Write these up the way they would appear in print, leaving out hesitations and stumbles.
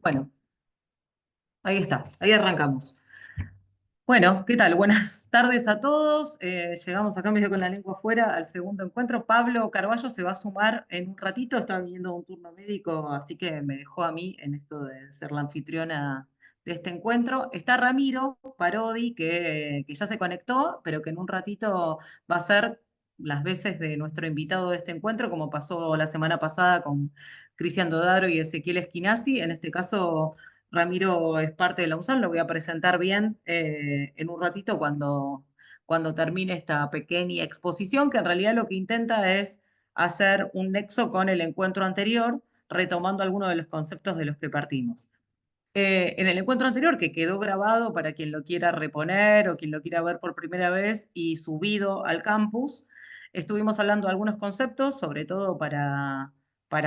Bueno, ahí está, ahí arrancamos. Bueno, ¿qué tal? Buenas tardes a todos. Llegamos acá medio con la lengua afuera al segundo encuentro. Pablo Carballo se va a sumar en un ratito, está viniendo un turno médico, así que me dejó a mí en esto de ser la anfitriona de este encuentro. Está Ramiro Parodi, que ya se conectó, pero que en un ratito va a ser las veces de nuestro invitado de este encuentro, como pasó la semana pasada con Cristian Dodaro y Ezequiel Esquinazzi. En este caso Ramiro es parte de la UNSAL, lo voy a presentar bien en un ratito cuando termine esta pequeña exposición, que en realidad lo que intenta es hacer un nexo con el encuentro anterior, retomando algunos de los conceptos de los que partimos. En el encuentro anterior, que quedó grabado para quien lo quiera reponer o quien lo quiera ver por primera vez y subido al campus, estuvimos hablando de algunos conceptos, sobre todo para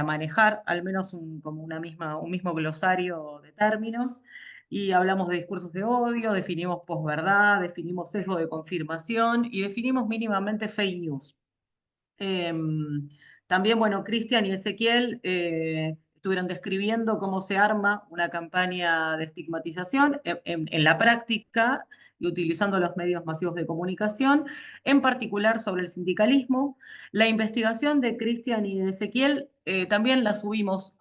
manejar al menos como un mismo glosario de términos, y hablamos de discursos de odio, definimos posverdad, definimos sesgo de confirmación y definimos mínimamente fake news. También, bueno, Cristian y Ezequiel estuvieron describiendo cómo se arma una campaña de estigmatización en la práctica y utilizando los medios masivos de comunicación, en particular sobre el sindicalismo. La investigación de Cristian y de Ezequiel también la subimos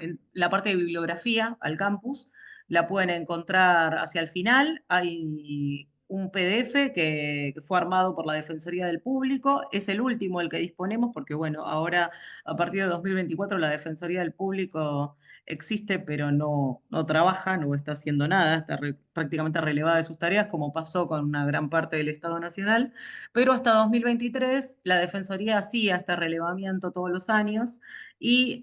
en la parte de bibliografía al campus. La pueden encontrar hacia el final. Hay un PDF que fue armado por la Defensoría del Público. Es el último el que disponemos porque, bueno, ahora a partir de 2024 la Defensoría del Público existe, pero no trabaja, no está haciendo nada, está prácticamente relevada de sus tareas, como pasó con una gran parte del Estado Nacional. Pero hasta 2023 la Defensoría hacía este relevamiento todos los años y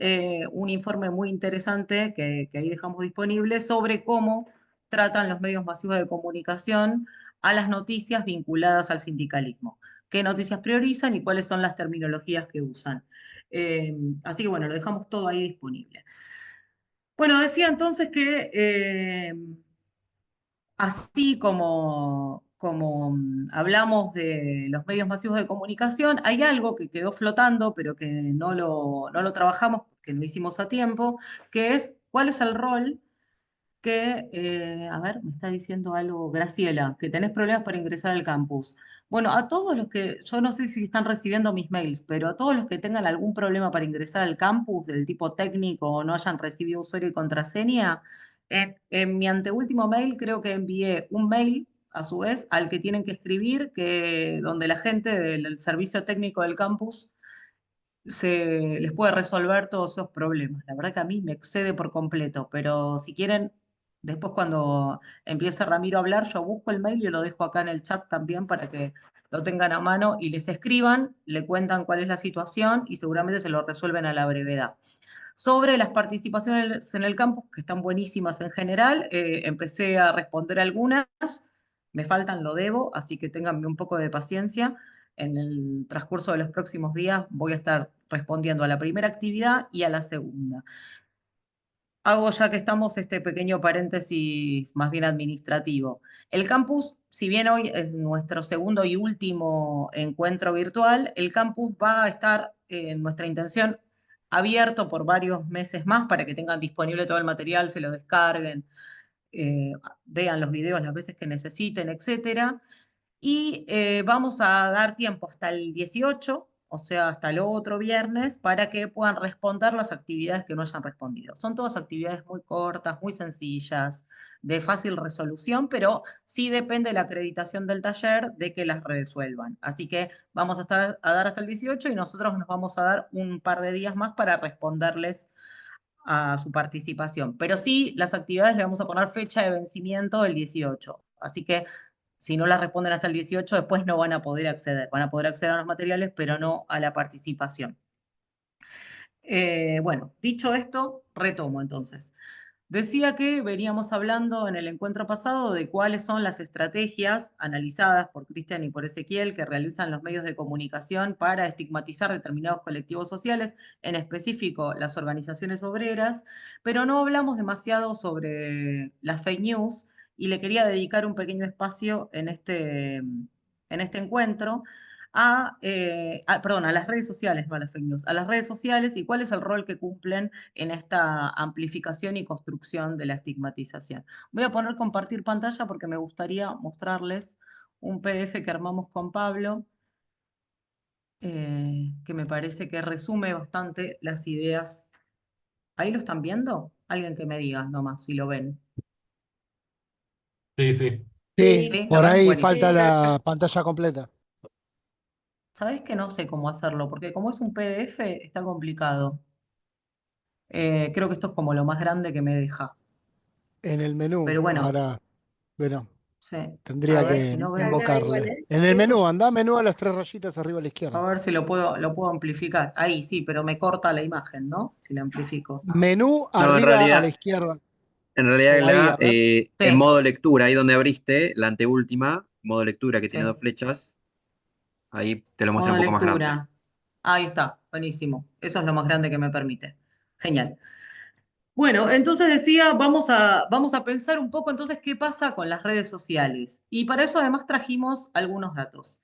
un informe muy interesante que ahí dejamos disponible sobre cómo tratan los medios masivos de comunicación a las noticias vinculadas al sindicalismo. ¿Qué noticias priorizan y cuáles son las terminologías que usan? Así que bueno, lo dejamos todo ahí disponible. Bueno, decía entonces que así como hablamos de los medios masivos de comunicación, hay algo que quedó flotando, pero que no lo trabajamos porque no hicimos a tiempo, que es cuál es el rol a ver, me está diciendo algo, Graciela, que tenés problemas para ingresar al campus. Bueno, a todos los que, yo no sé si están recibiendo mis mails, pero a todos los que tengan algún problema para ingresar al campus, del tipo técnico o no hayan recibido usuario y contraseña, en mi anteúltimo mail creo que envié un mail, a su vez, al que tienen que escribir, donde la gente del servicio técnico del campus les puede resolver todos esos problemas. La verdad que a mí me excede por completo, pero si quieren, después cuando empiece Ramiro a hablar, yo busco el mail y lo dejo acá en el chat también para que lo tengan a mano y les escriban, le cuentan cuál es la situación y seguramente se lo resuelven a la brevedad. Sobre las participaciones en el campus, que están buenísimas en general, empecé a responder algunas, me faltan, lo debo, así que ténganme un poco de paciencia. En el transcurso de los próximos días voy a estar respondiendo a la primera actividad y a la segunda. Hago ya que estamos este pequeño paréntesis más bien administrativo. El campus, si bien hoy es nuestro segundo y último encuentro virtual, el campus va a estar en nuestra intención abierto por varios meses más para que tengan disponible todo el material, se lo descarguen, eh, vean los videos las veces que necesiten, etcétera. Y vamos a dar tiempo hasta el 18, o sea, hasta el otro viernes, para que puedan responder las actividades que no hayan respondido. Son todas actividades muy cortas, muy sencillas, de fácil resolución, pero sí depende de la acreditación del taller de que las resuelvan. Así que vamos a dar hasta el 18 y nosotros nos vamos a dar un par de días más para responderles a su participación. Pero sí, las actividades le vamos a poner fecha de vencimiento el 18. Así que si no las responden hasta el 18, después no van a poder acceder. Van a poder acceder a los materiales, pero no a la participación. Bueno, dicho esto, retomo entonces. Decía que veníamos hablando en el encuentro pasado de cuáles son las estrategias analizadas por Cristian y por Ezequiel que realizan los medios de comunicación para estigmatizar determinados colectivos sociales, en específico las organizaciones obreras, pero no hablamos demasiado sobre las fake news y le quería dedicar un pequeño espacio en este encuentro perdón, a las redes sociales, no a las fake news, a las redes sociales y cuál es el rol que cumplen en esta amplificación y construcción de la estigmatización. Voy a poner compartir pantalla porque me gustaría mostrarles un PDF que armamos con Pablo, que me parece que resume bastante las ideas. ¿Ahí lo están viendo? Alguien que me diga nomás si lo ven. Sí, sí. Sí, ¿Sí? ¿Lo por ven? ahí Buenísimo. falta la pantalla completa. ¿Sabés que no sé cómo hacerlo? Porque como es un PDF, está complicado. Creo que esto es como lo más grande que me deja. En el menú, Pero bueno, ahora, bueno, sí. A tendría ver si que no ven. invocarle. En el menú, anda menú a las tres rayitas arriba a la A izquierda. ver si lo puedo amplificar. Ahí sí, pero me corta la imagen, ¿no? Si la amplifico. Menú No, arriba a la izquierda. en realidad O ahí, a ver. en Sí, modo lectura, ahí donde abriste, la anteúltima, modo lectura que tiene sí. dos flechas, ahí te lo muestra un Modo poco más grande. lectura. Ahí está, buenísimo. Eso es lo más grande que me permite. Genial. Bueno, entonces decía, vamos a pensar un poco entonces qué pasa con las redes sociales. Y para eso además trajimos algunos datos.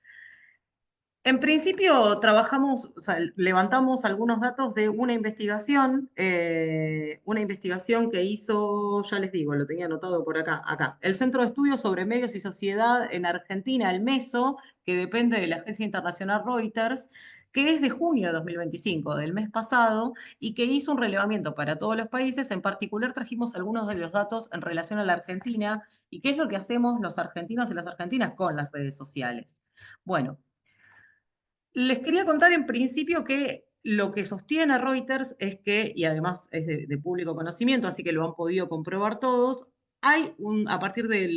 En principio trabajamos, o sea, levantamos algunos datos de una investigación que hizo, ya les digo, lo tenía anotado por acá, el Centro de Estudios sobre Medios y Sociedad en Argentina, el MESO, que depende de la agencia internacional Reuters, que es de junio de 2025, del mes pasado, y que hizo un relevamiento para todos los países. En particular trajimos algunos de los datos en relación a la Argentina y qué es lo que hacemos los argentinos y las argentinas con las redes sociales. Bueno. Les quería contar en principio que lo que sostiene Reuters es que, y además es de público conocimiento, así que lo han podido comprobar todos, a partir de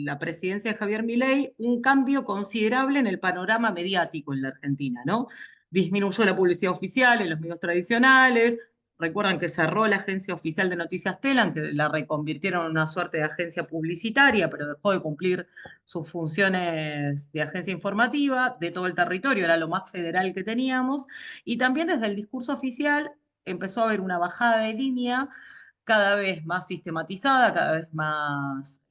la presidencia de Javier Milei, un cambio considerable en el panorama mediático en la Argentina, ¿no? Disminuyó la publicidad oficial en los medios tradicionales. Recuerdan que cerró la agencia oficial de noticias Telam, que la reconvirtieron en una suerte de agencia publicitaria, pero dejó de cumplir sus funciones de agencia informativa de todo el territorio, era lo más federal que teníamos, y también desde el discurso oficial empezó a haber una bajada de línea cada vez más sistematizada, cada vez más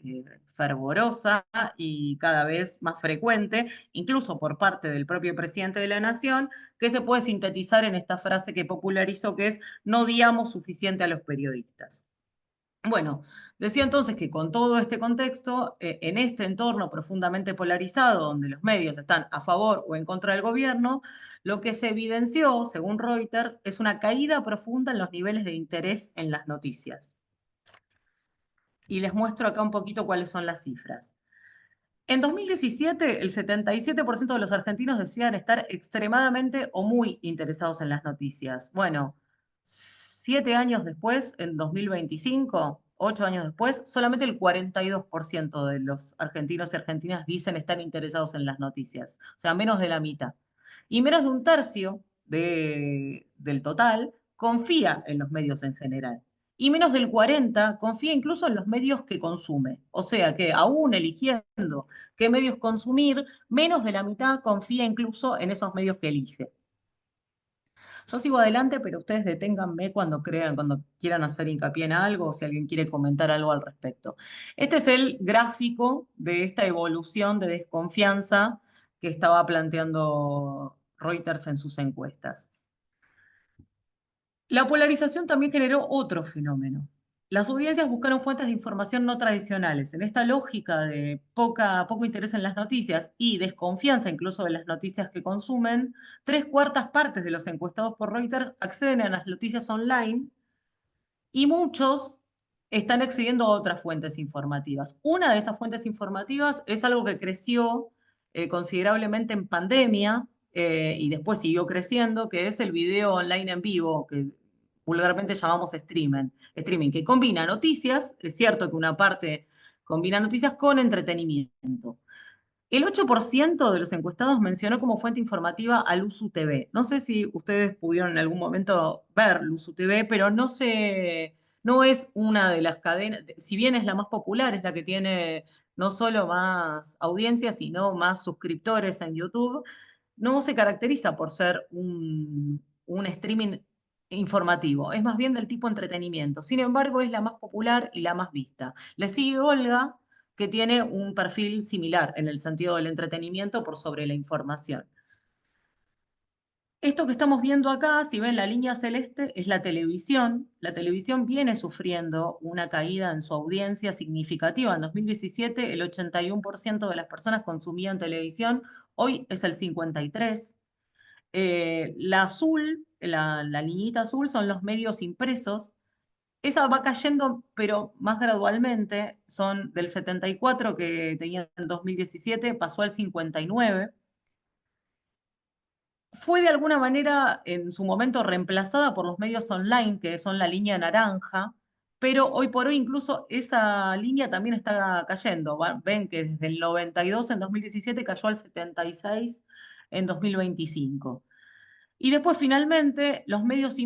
fervorosa y cada vez más frecuente, incluso por parte del propio presidente de la Nación, que se puede sintetizar en esta frase que popularizó, que es no diamos suficiente a los periodistas. Bueno, decía entonces que con todo este contexto, en este entorno profundamente polarizado, donde los medios están a favor o en contra del gobierno, lo que se evidenció, según Reuters, es una caída profunda en los niveles de interés en las noticias. Y les muestro acá un poquito cuáles son las cifras. En 2017, el 77% de los argentinos decían estar extremadamente o muy interesados en las noticias. Bueno, 7 años después, en 2025, 8 años después, solamente el 42% de los argentinos y argentinas dicen estar interesados en las noticias. O sea, menos de la mitad. Y menos de un tercio del total confía en los medios en general. Y menos del 40% confía incluso en los medios que consume. O sea que aún eligiendo qué medios consumir, menos de la mitad confía incluso en esos medios que elige. Yo sigo adelante, pero ustedes deténganme cuando crean, cuando quieran hacer hincapié en algo o si alguien quiere comentar algo al respecto. Este es el gráfico de esta evolución de desconfianza que estaba planteando Reuters en sus encuestas. La polarización también generó otro fenómeno. Las audiencias buscaron fuentes de información no tradicionales. En esta lógica de poco interés en las noticias y desconfianza incluso de las noticias que consumen, 3/4 partes de los encuestados por Reuters acceden a las noticias online y muchos están accediendo a otras fuentes informativas. Una de esas fuentes informativas es algo que creció considerablemente en pandemia y después siguió creciendo, que es el video online en vivo, que vulgarmente llamamos streaming, que combina noticias, es cierto que una parte combina noticias con entretenimiento. El 8% de los encuestados mencionó como fuente informativa a Luzu TV. No sé si ustedes pudieron en algún momento ver Luzu TV, pero no es una de las cadenas, si bien es la más popular, es la que tiene no solo más audiencia, sino más suscriptores en YouTube, no se caracteriza por ser un streaming informativo, es más bien del tipo entretenimiento. Sin embargo, es la más popular y la más vista. Le sigue Olga, que tiene un perfil similar en el sentido del entretenimiento por sobre la información. Esto que estamos viendo acá, si ven la línea celeste, es la televisión. La televisión viene sufriendo una caída en su audiencia significativa. En 2017, el 81% de las personas consumían televisión, hoy es el 53%. La azul, la liñita azul, son los medios impresos. Esa va cayendo, pero más gradualmente. Son del 74 que tenía en 2017, pasó al 59. Fue de alguna manera en su momento reemplazada por los medios online, que son la línea naranja, pero hoy por hoy incluso esa línea también está cayendo. Ven que desde el 92 en 2017 cayó al 76 en 2025. Y después finalmente los medios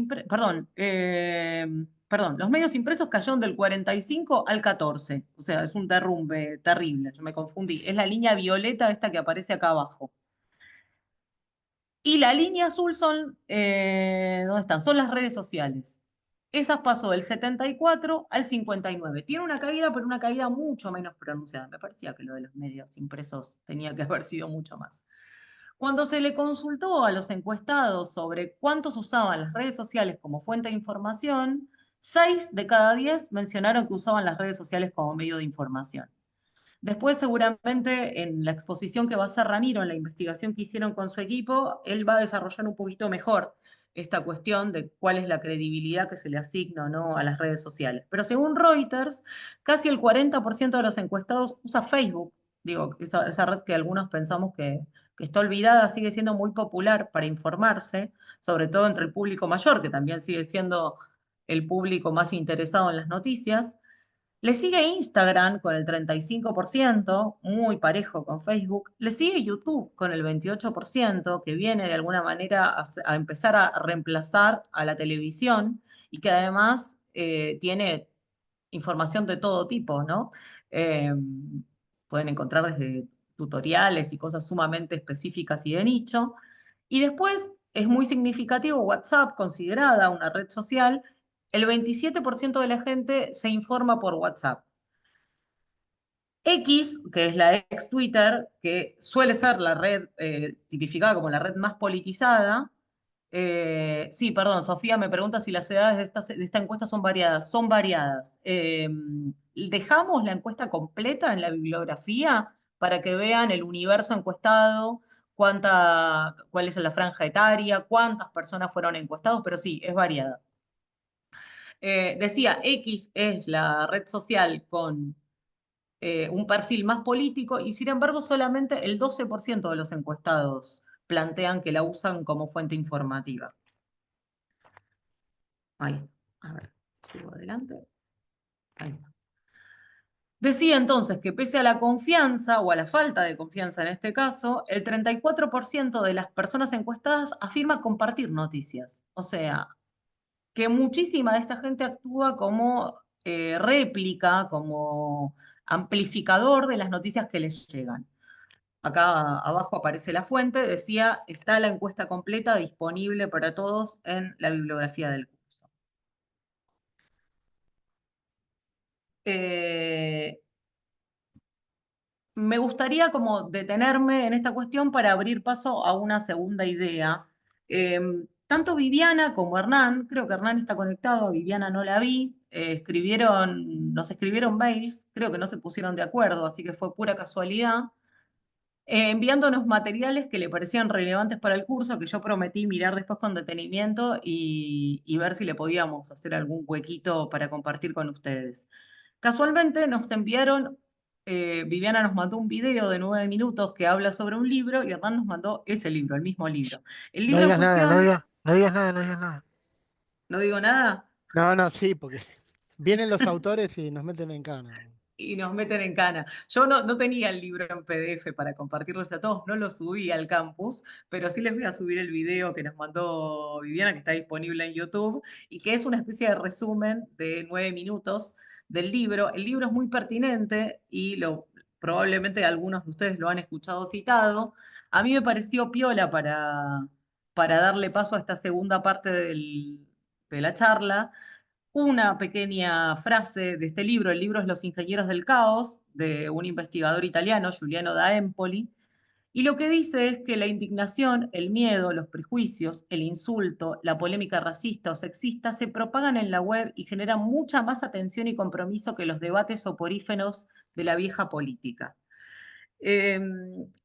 los medios impresos cayeron del 45 al 14. O sea, es un derrumbe terrible, yo me confundí. Es la línea violeta esta que aparece acá abajo. Y la línea azul son, ¿dónde están? Son las redes sociales. Esas pasó del 74 al 59. Tiene una caída, pero una caída mucho menos pronunciada. Me parecía que lo de los medios impresos tenía que haber sido mucho más. Cuando se le consultó a los encuestados sobre cuántos usaban las redes sociales como fuente de información, 6 de cada 10 mencionaron que usaban las redes sociales como medio de información. Después, seguramente, en la exposición que va a hacer Ramiro, en la investigación que hicieron con su equipo, él va a desarrollar un poquito mejor esta cuestión de cuál es la credibilidad que se le asigna o no a las redes sociales. Pero según Reuters, casi el 40% de los encuestados usa Facebook. Digo, esa red que algunos pensamos que está olvidada, sigue siendo muy popular para informarse, sobre todo entre el público mayor, que también sigue siendo el público más interesado en las noticias. Le sigue Instagram con el 35%, muy parejo con Facebook. Le sigue YouTube con el 28%, que viene de alguna manera a empezar a reemplazar a la televisión y que además tiene información de todo tipo, ¿no? Eh, Pueden encontrar desde tutoriales y cosas sumamente específicas y de nicho. Y después es muy significativo WhatsApp, considerada una red social. El 27% de la gente se informa por WhatsApp. X, que es la ex Twitter, que suele ser la red tipificada como la red más politizada. Sí, perdón, Sofía me pregunta si las edades de esta encuesta son variadas. Son variadas. Dejamos la encuesta completa en la bibliografía para que vean el universo encuestado, cuál es la franja etaria, cuántas personas fueron encuestados, pero sí, es variada. Decía, X es la red social con un perfil más político y sin embargo solamente el 12% de los encuestados plantean que la usan como fuente informativa. Ahí está. A ver, sigo adelante. Ahí está. Decía entonces que pese a la confianza o a la falta de confianza en este caso, el 34% de las personas encuestadas afirma compartir noticias. O sea, que muchísima de esta gente actúa como réplica, como amplificador de las noticias que les llegan. Acá abajo aparece la fuente, decía, está la encuesta completa disponible para todos en la bibliografía del curso. Me gustaría como detenerme en esta cuestión para abrir paso a una segunda idea. Tanto Viviana como Hernán, creo que Hernán está conectado, a Viviana no la vi, nos escribieron mails, creo que no se pusieron de acuerdo, así que fue pura casualidad. Enviándonos materiales que le parecían relevantes para el curso, que yo prometí mirar después con detenimiento y ver si le podíamos hacer algún huequito para compartir con ustedes. Casualmente nos enviaron, Viviana nos mandó un video de 9 minutos que habla sobre un libro y Hernán nos mandó ese libro, el mismo libro. El No libro en digas nada, cuestión, no digas nada, no digas nada. no digo nada, No, no, sí, porque vienen los autores y nos meten en cana. y nos meten en cana. Yo no tenía el libro en PDF para compartirles a todos, no lo subí al campus, pero sí les voy a subir el video que nos mandó Viviana, que está disponible en YouTube, y que es una especie de resumen de 9 minutos del libro. El libro es muy pertinente y probablemente algunos de ustedes lo han escuchado citado. A mí me pareció piola para darle paso a esta segunda parte de la charla una pequeña frase de este libro. El libro es Los ingenieros del caos, de un investigador italiano, Giuliano da Empoli, Y lo que dice es que la indignación, el miedo, los prejuicios, el insulto, la polémica racista o sexista se propagan en la web y generan mucha más atención y compromiso que los debates soporíferos de la vieja política. Eh,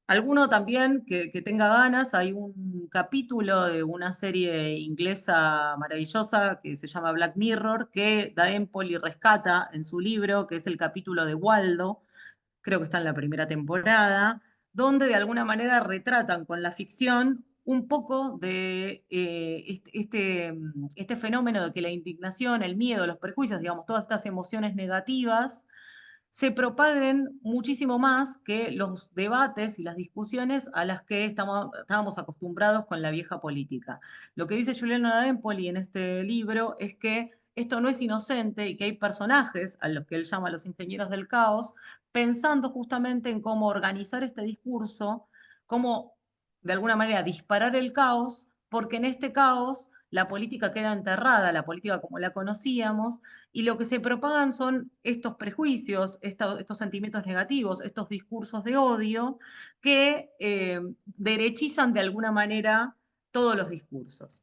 Alguno también que tenga ganas, hay un capítulo de una serie inglesa maravillosa que se llama Black Mirror, que Da Empoli rescata en su libro, que es el capítulo de Waldo, creo que está en la primera temporada, donde de alguna manera retratan con la ficción un poco de este fenómeno de que la indignación, el miedo, los prejuicios, digamos, todas estas emociones negativas, se propaguen muchísimo más que los debates y las discusiones a las que estábamos acostumbrados con la vieja política. Lo que dice Giuliano D'Empoli en este libro es que esto no es inocente y que hay personajes, a los que él llama los ingenieros del caos, pensando justamente en cómo organizar este discurso, cómo de alguna manera disparar el caos, porque en este caos la política queda enterrada, la política como la conocíamos, y lo que se propagan son estos prejuicios, estos sentimientos negativos, estos discursos de odio que derechizan de alguna manera todos los discursos.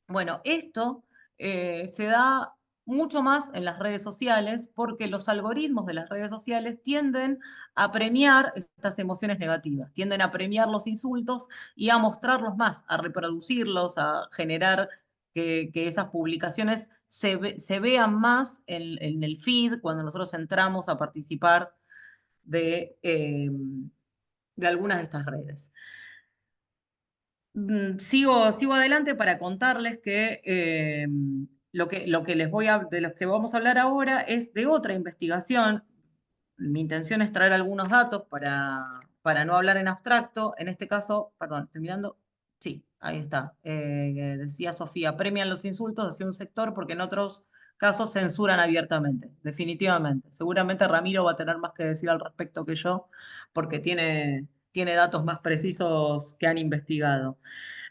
Bueno, esto se da mucho más en las redes sociales porque los algoritmos de las redes sociales tienden a premiar estas emociones negativas, tienden a premiar los insultos y a mostrarlos más, a reproducirlos, a generar que esas publicaciones se vean más en el feed cuando nosotros entramos a participar de algunas de estas redes. Sigo adelante para contarles que, lo que de los que vamos a hablar ahora es de otra investigación. Mi intención es traer algunos datos para no hablar en abstracto. En este caso, perdón, estoy mirando. Sí, ahí está. Decía Sofía, premian los insultos hacia un sector porque en otros casos censuran abiertamente, definitivamente. Seguramente Ramiro va a tener más que decir al respecto que yo, porque tiene datos más precisos que han investigado.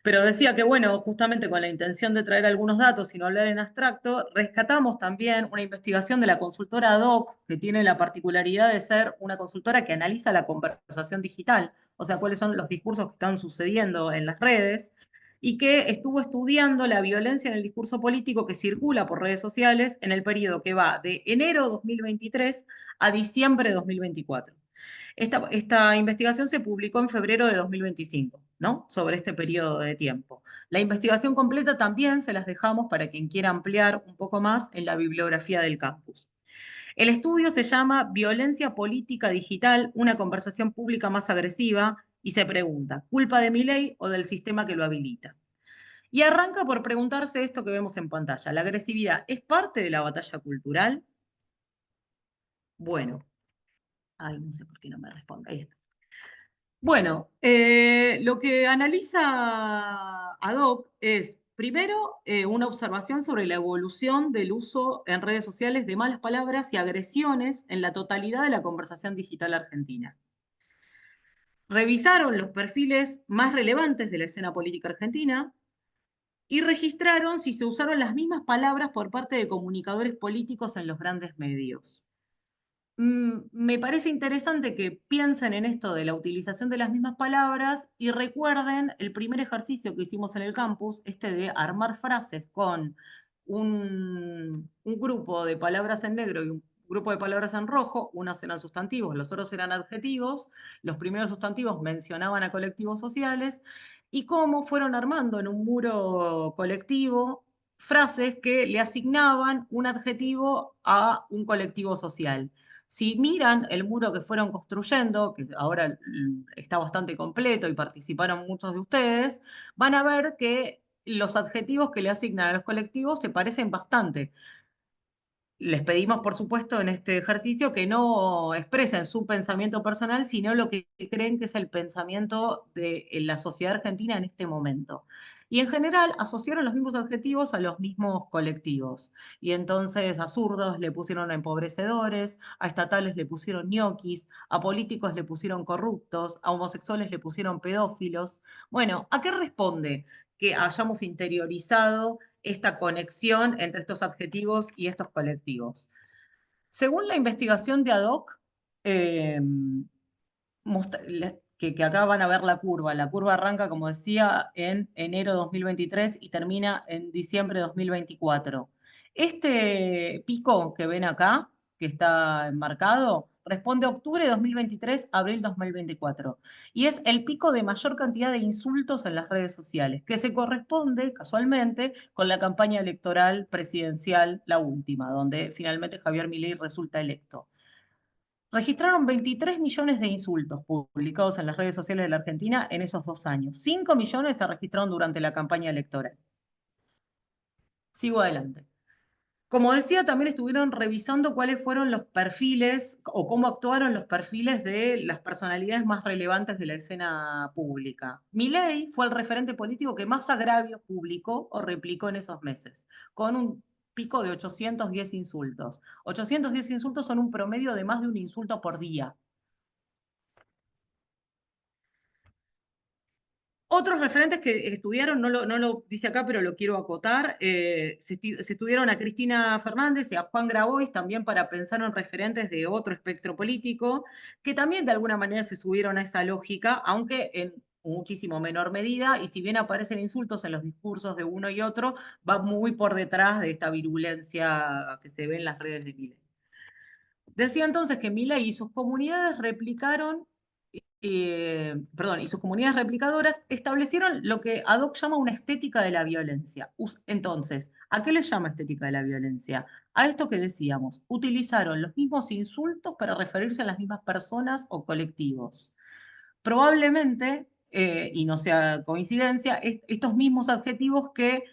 Pero decía que, bueno, justamente con la intención de traer algunos datos y no hablar en abstracto, rescatamos también una investigación de la consultora ad hoc, que tiene la particularidad de ser una consultora que analiza la conversación digital, o sea, cuáles son los discursos que están sucediendo en las redes, y que estuvo estudiando la violencia en el discurso político que circula por redes sociales en el periodo que va de enero 2023 a diciembre de 2024. Esta investigación se publicó en febrero de 2025, ¿no? Sobre este periodo de tiempo. La investigación completa también se las dejamos para quien quiera ampliar un poco más en la bibliografía del campus. El estudio se llama Violencia Política Digital, una conversación pública más agresiva, y se pregunta, ¿culpa de mi ley o del sistema que lo habilita? Y arranca por preguntarse esto que vemos en pantalla. ¿La agresividad es parte de la batalla cultural? Bueno, ay, no sé por qué no me responde. Ahí está. Bueno, lo que analiza ad hoc es, primero, una observación sobre la evolución del uso en redes sociales de malas palabras y agresiones en la totalidad de la conversación digital argentina. Revisaron los perfiles más relevantes de la escena política argentina y registraron si se usaron las mismas palabras por parte de comunicadores políticos en los grandes medios. Me parece interesante que piensen en esto de la utilización de las mismas palabras y recuerden el primer ejercicio que hicimos en el campus, este de armar frases con un grupo de palabras en negro y un grupo de palabras en rojo. Unos eran sustantivos, los otros eran adjetivos. Los primeros sustantivos mencionaban a colectivos sociales y cómo fueron armando en un muro colectivo frases que le asignaban un adjetivo a un colectivo social. Si miran el muro que fueron construyendo, que ahora está bastante completo y participaron muchos de ustedes, van a ver que los adjetivos que le asignan a los colectivos se parecen bastante. Les pedimos, por supuesto, en este ejercicio que no expresen su pensamiento personal, sino lo que creen que es el pensamiento de la sociedad argentina en este momento. Y en general asociaron los mismos adjetivos a los mismos colectivos. Y entonces a zurdos le pusieron empobrecedores, a estatales le pusieron ñoquis, a políticos le pusieron corruptos, a homosexuales le pusieron pedófilos. Bueno, ¿a qué responde que hayamos interiorizado esta conexión entre estos adjetivos y estos colectivos? Según la investigación de ad hoc, que acá van a ver la curva. La curva arranca, como decía, en enero de 2023 y termina en diciembre de 2024. Este pico que ven acá, que está enmarcado, responde a octubre de 2023, abril 2024. Y es el pico de mayor cantidad de insultos en las redes sociales, que se corresponde, casualmente, con la campaña electoral presidencial, la última, donde finalmente Javier Milei resulta electo. Registraron 23 millones de insultos publicados en las redes sociales de la Argentina en esos 2 años. 5 millones se registraron durante la campaña electoral. Sigo adelante. Como decía, también estuvieron revisando cuáles fueron los perfiles o cómo actuaron los perfiles de las personalidades más relevantes de la escena pública. Milei fue el referente político que más agravios publicó o replicó en esos meses, con un pico de 810 insultos. 810 insultos son un promedio de más de un insulto por día. Otros referentes que estudiaron, no lo dice acá, pero lo quiero acotar, se estudiaron a Cristina Fernández y a Juan Grabois también para pensar en referentes de otro espectro político, que también de alguna manera se subieron a esa lógica, aunque en muchísimo menor medida, y si bien aparecen insultos en los discursos de uno y otro, va muy por detrás de esta virulencia que se ve en las redes de Milei. Decía entonces que Milei y sus comunidades replicaron y sus comunidades replicadoras establecieron lo que ad hoc llama una estética de la violencia. Entonces, ¿a qué le llama estética de la violencia? A esto que decíamos, utilizaron los mismos insultos para referirse a las mismas personas o colectivos. Probablemente, y no sea coincidencia, estos mismos adjetivos que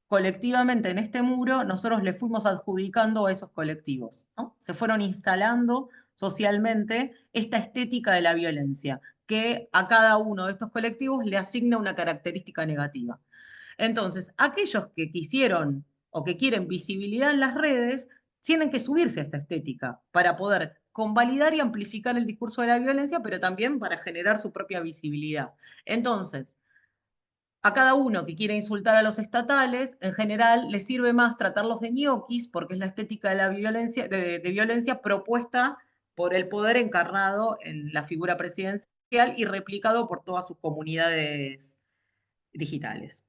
colectivamente en este muro nosotros le fuimos adjudicando a esos colectivos, ¿no? Se fueron instalando socialmente esta estética de la violencia, que a cada uno de estos colectivos le asigna una característica negativa. Entonces, aquellos que quisieron o que quieren visibilidad en las redes, tienen que subirse a esta estética para poder convalidar y amplificar el discurso de la violencia, pero también para generar su propia visibilidad. Entonces, a cada uno que quiere insultar a los estatales, en general, le sirve más tratarlos de ñoquis, porque es la estética de la violencia, de violencia propuesta por el poder encarnado en la figura presidencial y replicado por todas sus comunidades digitales.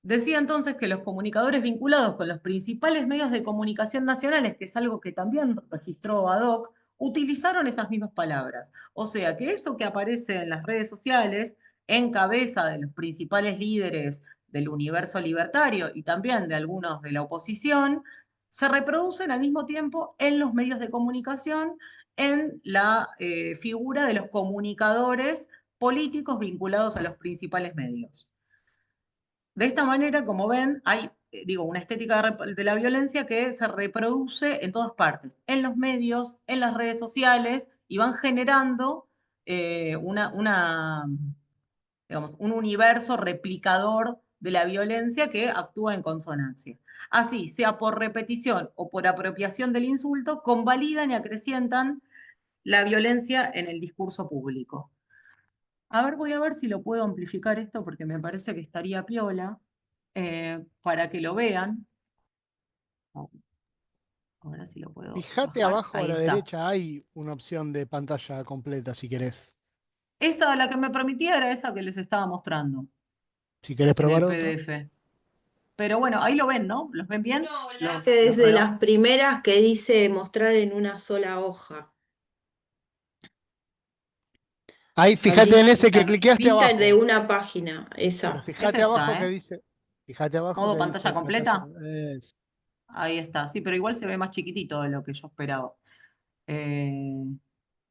Decía entonces que los comunicadores vinculados con los principales medios de comunicación nacionales, que es algo que también registró ad hoc, utilizaron esas mismas palabras. O sea, que eso que aparece en las redes sociales, en cabeza de los principales líderes del universo libertario y también de algunos de la oposición, se reproducen al mismo tiempo en los medios de comunicación, en la figura de los comunicadores políticos vinculados a los principales medios. De esta manera, como ven, hay, una estética de la violencia que se reproduce en todas partes, en los medios, en las redes sociales, y van generando un universo replicador de la violencia que actúa en consonancia. Así, sea por repetición o por apropiación del insulto, convalidan y acrecientan la violencia en el discurso público. A ver, voy a ver si lo puedo amplificar esto porque me parece que estaría piola para que lo vean. Ahora sí lo puedo Fíjate bajar. abajo a Ahí la está. derecha, hay una opción de pantalla completa si querés. Esa, la que me permitía era esa que les estaba mostrando Si querés en probar el otra. PDF. Pero bueno, ahí lo ven, ¿no? ¿Los ven bien? Es Los de veo. las primeras que dice mostrar en una sola hoja. Ahí, La fíjate en ese que Está. cliqueaste vista de abajo. una página, Pero esa. Es fíjate abajo esta, que ¿eh? dice. Fíjate abajo Modo que pantalla dice pantalla. completa. Es- Ahí está. Sí, pero igual se ve más chiquitito de lo que yo esperaba. Eh,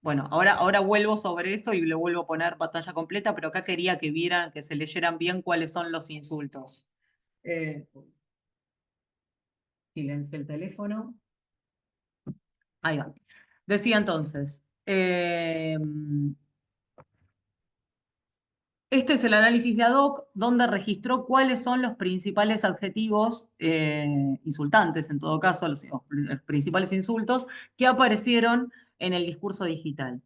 Bueno, ahora vuelvo sobre eso y le vuelvo a poner pantalla completa, pero acá quería que vieran, que se leyeran bien cuáles son los insultos. Eh, Silencia el teléfono. Ahí va. Decía entonces, este es el análisis de ad hoc, donde registró cuáles son los principales adjetivos insultantes, en todo caso, los principales insultos que aparecieron en el discurso digital.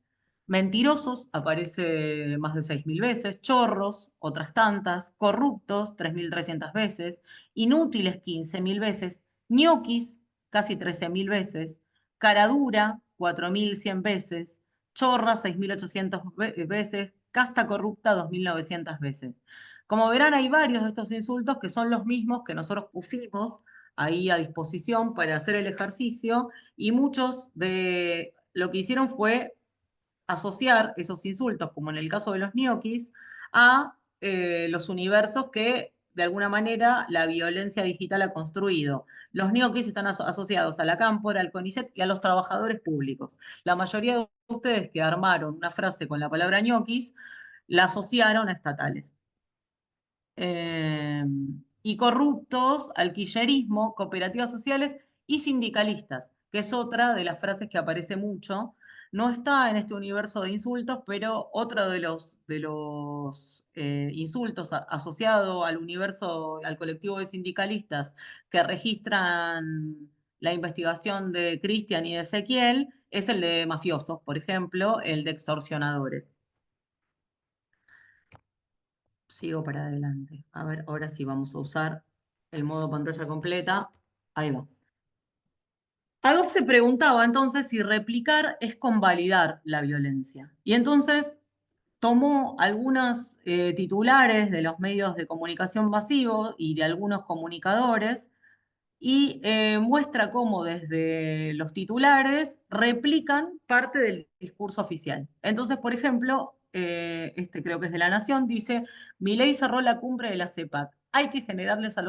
Mentirosos aparece más de 6.000 veces, chorros, otras tantas, corruptos, 3.300 veces, inútiles, 15.000 veces, ñoquis, casi 13.000 veces, caradura, 4.100 veces, chorra 6.800 veces, casta corrupta 2.900 veces. Como verán, hay varios de estos insultos que son los mismos que nosotros pusimos ahí a disposición para hacer el ejercicio, y muchos de lo que hicieron fue asociar esos insultos, como en el caso de los ñoquis, a los universos que de alguna manera la violencia digital ha construido. Los ñoquis están asociados a la Cámpora, al CONICET y a los trabajadores públicos. La mayoría de ustedes que armaron una frase con la palabra ñoquis la asociaron a estatales. Y corruptos al kirchnerismo, cooperativas sociales y sindicalistas, que es otra de las frases que aparece mucho. No está en este universo de insultos, pero otro de los insultos asociado al universo, al colectivo de sindicalistas que registran la investigación de Cristian y de Ezequiel, es el de mafiosos, por ejemplo, el de extorsionadores. Sigo para adelante. A ver, ahora sí vamos a usar el modo pantalla completa. Ahí va. Haddock se preguntaba entonces si replicar es convalidar la violencia. Y entonces tomó algunos titulares de los medios de comunicación masivos y de algunos comunicadores y muestra cómo desde los titulares replican parte del discurso oficial. Entonces, por ejemplo, este creo que es de La Nación, dice: Milei cerró la cumbre de la CEPAC. Hay que ganarles a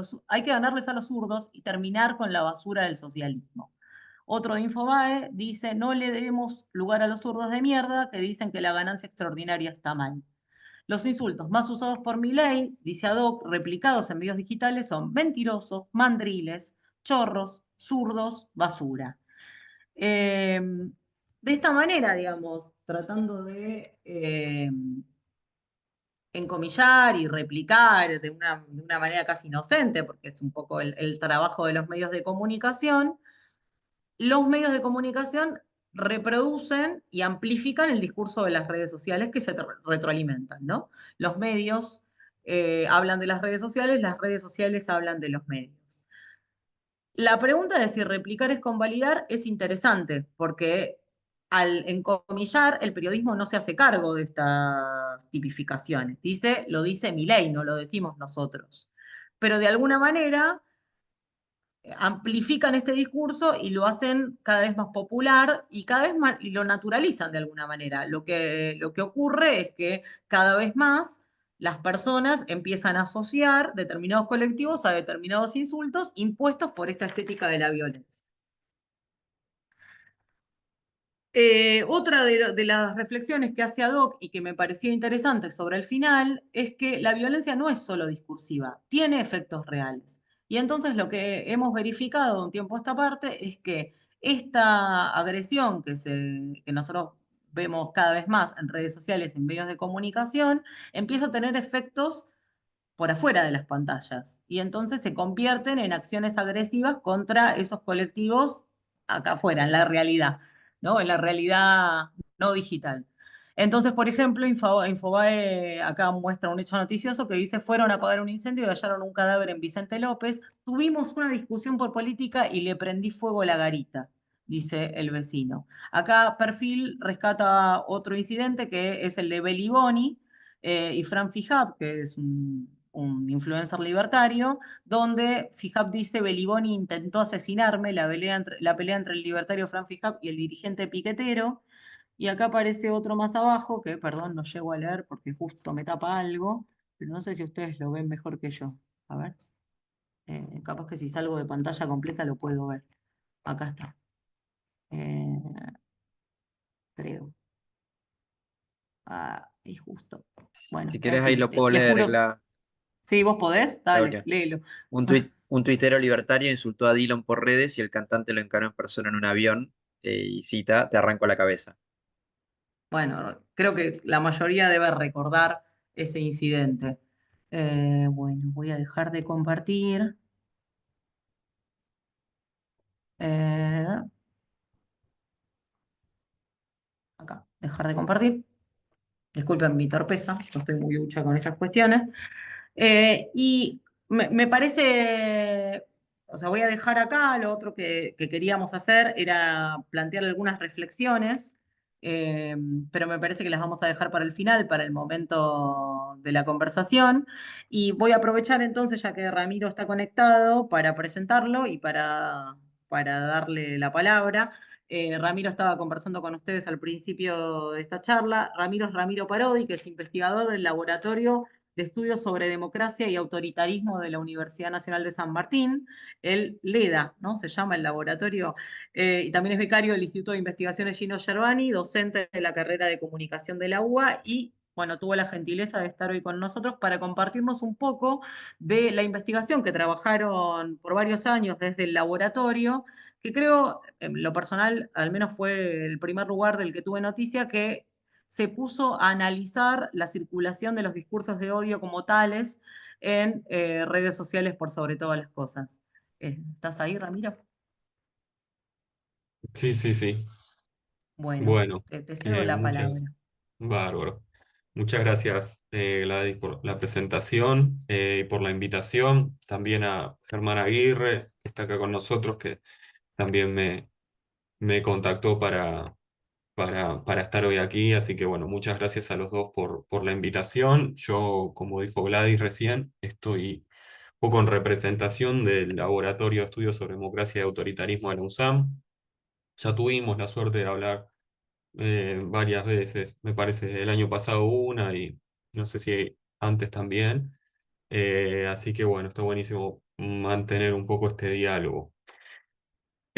los zurdos y terminar con la basura del socialismo. Otro de Infobae dice: no le demos lugar a los zurdos de mierda que dicen que la ganancia extraordinaria está mal. Los insultos más usados por Milei, dice Haddock, replicados en medios digitales, son mentirosos, mandriles, chorros, zurdos, basura. De esta manera, digamos, tratando de encomillar y replicar de una manera casi inocente, porque es un poco el trabajo de los medios de comunicación, los medios de comunicación reproducen y amplifican el discurso de las redes sociales que se retroalimentan, ¿no? Los medios hablan de las redes sociales hablan de los medios. La pregunta de si replicar es convalidar es interesante, porque al encomillar, el periodismo no se hace cargo de estas tipificaciones. Lo dice Milei, no lo decimos nosotros. Pero de alguna manera amplifican este discurso y lo hacen cada vez más popular y cada vez más, y lo naturalizan de alguna manera. Lo que ocurre es que cada vez más las personas empiezan a asociar determinados colectivos a determinados insultos impuestos por esta estética de la violencia. Otra de las reflexiones que hace Haddock y que me parecía interesante sobre el final es que la violencia no es solo discursiva, tiene efectos reales. Y entonces lo que hemos verificado un tiempo a esta parte es que esta agresión que nosotros vemos cada vez más en redes sociales, en medios de comunicación, empieza a tener efectos por afuera de las pantallas. Y entonces se convierten en acciones agresivas contra esos colectivos acá afuera, en la realidad, ¿no? En la realidad no digital. Entonces, por ejemplo, Infobae acá muestra un hecho noticioso que dice: fueron a apagar un incendio y hallaron un cadáver en Vicente López. Tuvimos una discusión por política y le prendí fuego a la garita, dice el vecino. Acá Perfil rescata otro incidente que es el de Beliboni y Fran Fijab, que es un influencer libertario, donde Fijab dice: Beliboni intentó asesinarme, la pelea entre el libertario Fran Fijab y el dirigente piquetero. Y acá aparece otro más abajo, que perdón, no llego a leer porque justo me tapa algo, pero no sé si ustedes lo ven mejor que yo. A ver, capaz que si salgo de pantalla completa lo puedo ver. Acá está. Eh, creo. Ah, y justo. Bueno, Si en querés ahí fin, lo puedo les leer, es juro. Sí, vos podés, la dale, última. léelo. Un tuitero libertario insultó a Dillon por redes y el cantante lo encaró en persona en un avión y cita: te arranco la cabeza. Bueno, creo que la mayoría debe recordar ese incidente. Bueno, voy a dejar de compartir. Eh, acá, dejar de compartir. Disculpen mi torpeza, no estoy muy ducha con estas cuestiones. Y me parece, o sea, voy a dejar acá, lo otro que queríamos hacer era plantear algunas reflexiones pero me parece que las vamos a dejar para el final, para el momento de la conversación. Y voy a aprovechar entonces, ya que Ramiro está conectado, para presentarlo y para darle la palabra. Ramiro estaba conversando con ustedes al principio de esta charla. Ramiro es Ramiro Parodi, que es investigador del Laboratorio de Estudios sobre Democracia y Autoritarismo de la Universidad Nacional de San Martín, el LEDA, ¿no? Se llama el laboratorio, y también es becario del Instituto de Investigaciones Gino Gervani, docente de la carrera de comunicación de la UBA y, bueno, tuvo la gentileza de estar hoy con nosotros para compartirnos un poco de la investigación que trabajaron por varios años desde el laboratorio, que creo, en lo personal, al menos fue el primer lugar del que tuve noticia, que se puso a analizar la circulación de los discursos de odio como tales en redes sociales por sobre todas las cosas. ¿Estás ahí, Ramiro? Sí, sí, sí. Bueno, Bueno, te cedo la palabra. bárbaro. Muchas gracias, Gladys, por la presentación y por la invitación. También a Germán Aguirre, que está acá con nosotros, que también me contactó para estar hoy aquí. Así que, bueno, muchas gracias a los dos por la invitación. Yo, como dijo Gladys recién, estoy un poco en representación del Laboratorio de Estudios sobre Democracia y Autoritarismo de la UNSAM. Ya tuvimos la suerte de hablar varias veces, me parece el año pasado una y no sé si antes también. Así que bueno, está buenísimo mantener un poco este diálogo.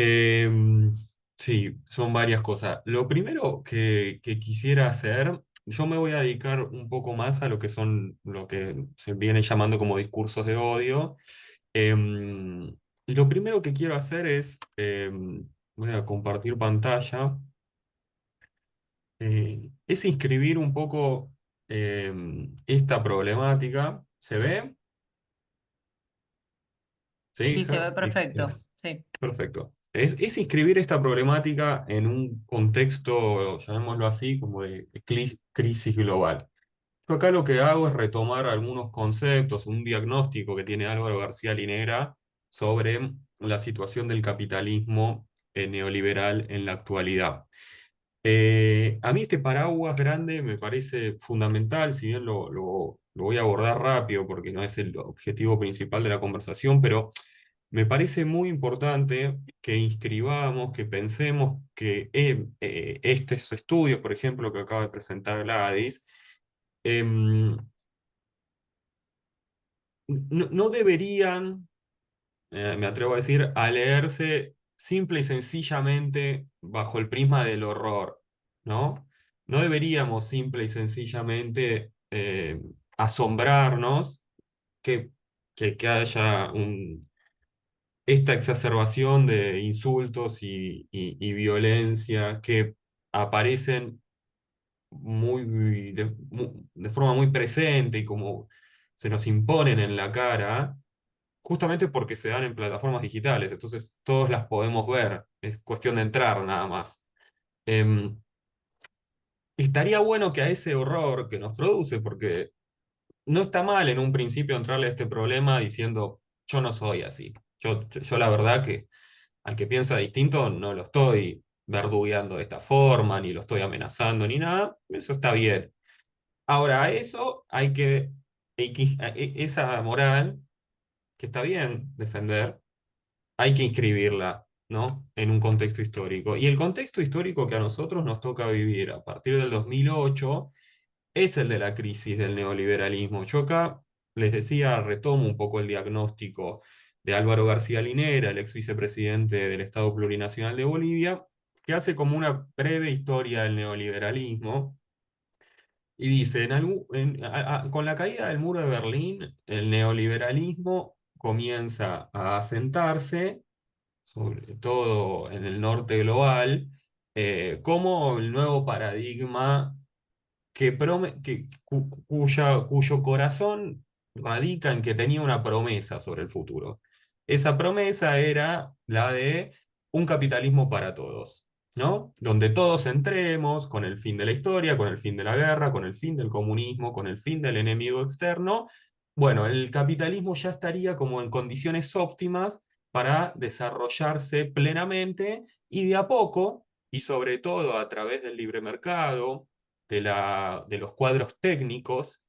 Em, sí, son varias cosas. Lo primero que quisiera hacer, yo me voy a dedicar un poco más a lo que son lo que se viene llamando como discursos de odio. Y lo primero que quiero hacer es, voy a compartir pantalla. Es inscribir un poco esta problemática. ¿Se ve? ¿Sí, Sí, se ve Ger? perfecto. Sí. Perfecto. Es inscribir esta problemática en un contexto, llamémoslo así, como de crisis global. Yo acá lo que hago es retomar algunos conceptos, un diagnóstico que tiene Álvaro García Linera sobre la situación del capitalismo neoliberal en la actualidad. A mí este paraguas grande me parece fundamental, si bien lo voy a abordar rápido porque no es el objetivo principal de la conversación, pero me parece muy importante que inscribamos, que pensemos que estos estudios, por ejemplo, que acaba de presentar Gladys, em, no deberían, me atrevo a decir, a leerse simple y sencillamente bajo el prisma del horror, ¿no? No deberíamos simple y sencillamente asombrarnos que, que haya esta exacerbación de insultos y violencia que aparecen de forma muy presente y como se nos imponen en la cara justamente porque se dan en plataformas digitales, entonces todos las podemos ver, es cuestión de entrar nada más. Em, Estaría bueno que a ese horror que nos produce, porque no está mal en un principio entrarle a este problema diciendo, yo no soy así, yo la verdad que al que piensa distinto no lo estoy verdugueando de esta forma, ni lo estoy amenazando, ni nada, eso está bien. Ahora, a eso esa moral, que está bien defender, hay que inscribirla, ¿no? En un contexto histórico. Y el contexto histórico que a nosotros nos toca vivir a partir del 2008 es el de la crisis del neoliberalismo. Yo acá les decía, retomo un poco el diagnóstico de Álvaro García Linera, el ex vicepresidente del Estado Plurinacional de Bolivia, que hace como una breve historia del neoliberalismo. Y dice, con la caída del muro de Berlín, el neoliberalismo comienza a asentarse sobre todo en el norte global, como el nuevo paradigma cuyo corazón radica en que tenía una promesa sobre el futuro. Esa promesa era la de un capitalismo para todos, ¿no? Donde todos entremos con el fin de la historia, con el fin de la guerra, con el fin del comunismo, con el fin del enemigo externo. Bueno, el capitalismo ya estaría como en condiciones óptimas para desarrollarse plenamente y de a poco y sobre todo a través del libre mercado, de los cuadros técnicos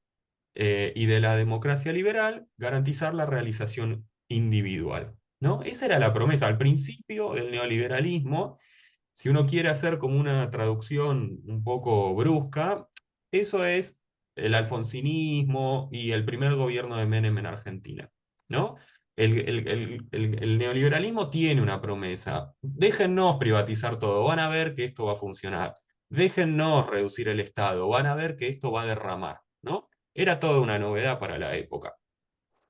y de la democracia liberal, garantizar la realización individual, ¿no? Esa era la promesa al principio del neoliberalismo. Si uno quiere hacer como una traducción un poco brusca, eso es el alfonsinismo y el primer gobierno de Menem en Argentina, ¿no? El neoliberalismo tiene una promesa. Déjennos privatizar todo, van a ver que esto va a funcionar. Déjennos reducir el Estado, van a ver que esto va a derramar, ¿no? Era toda una novedad para la época.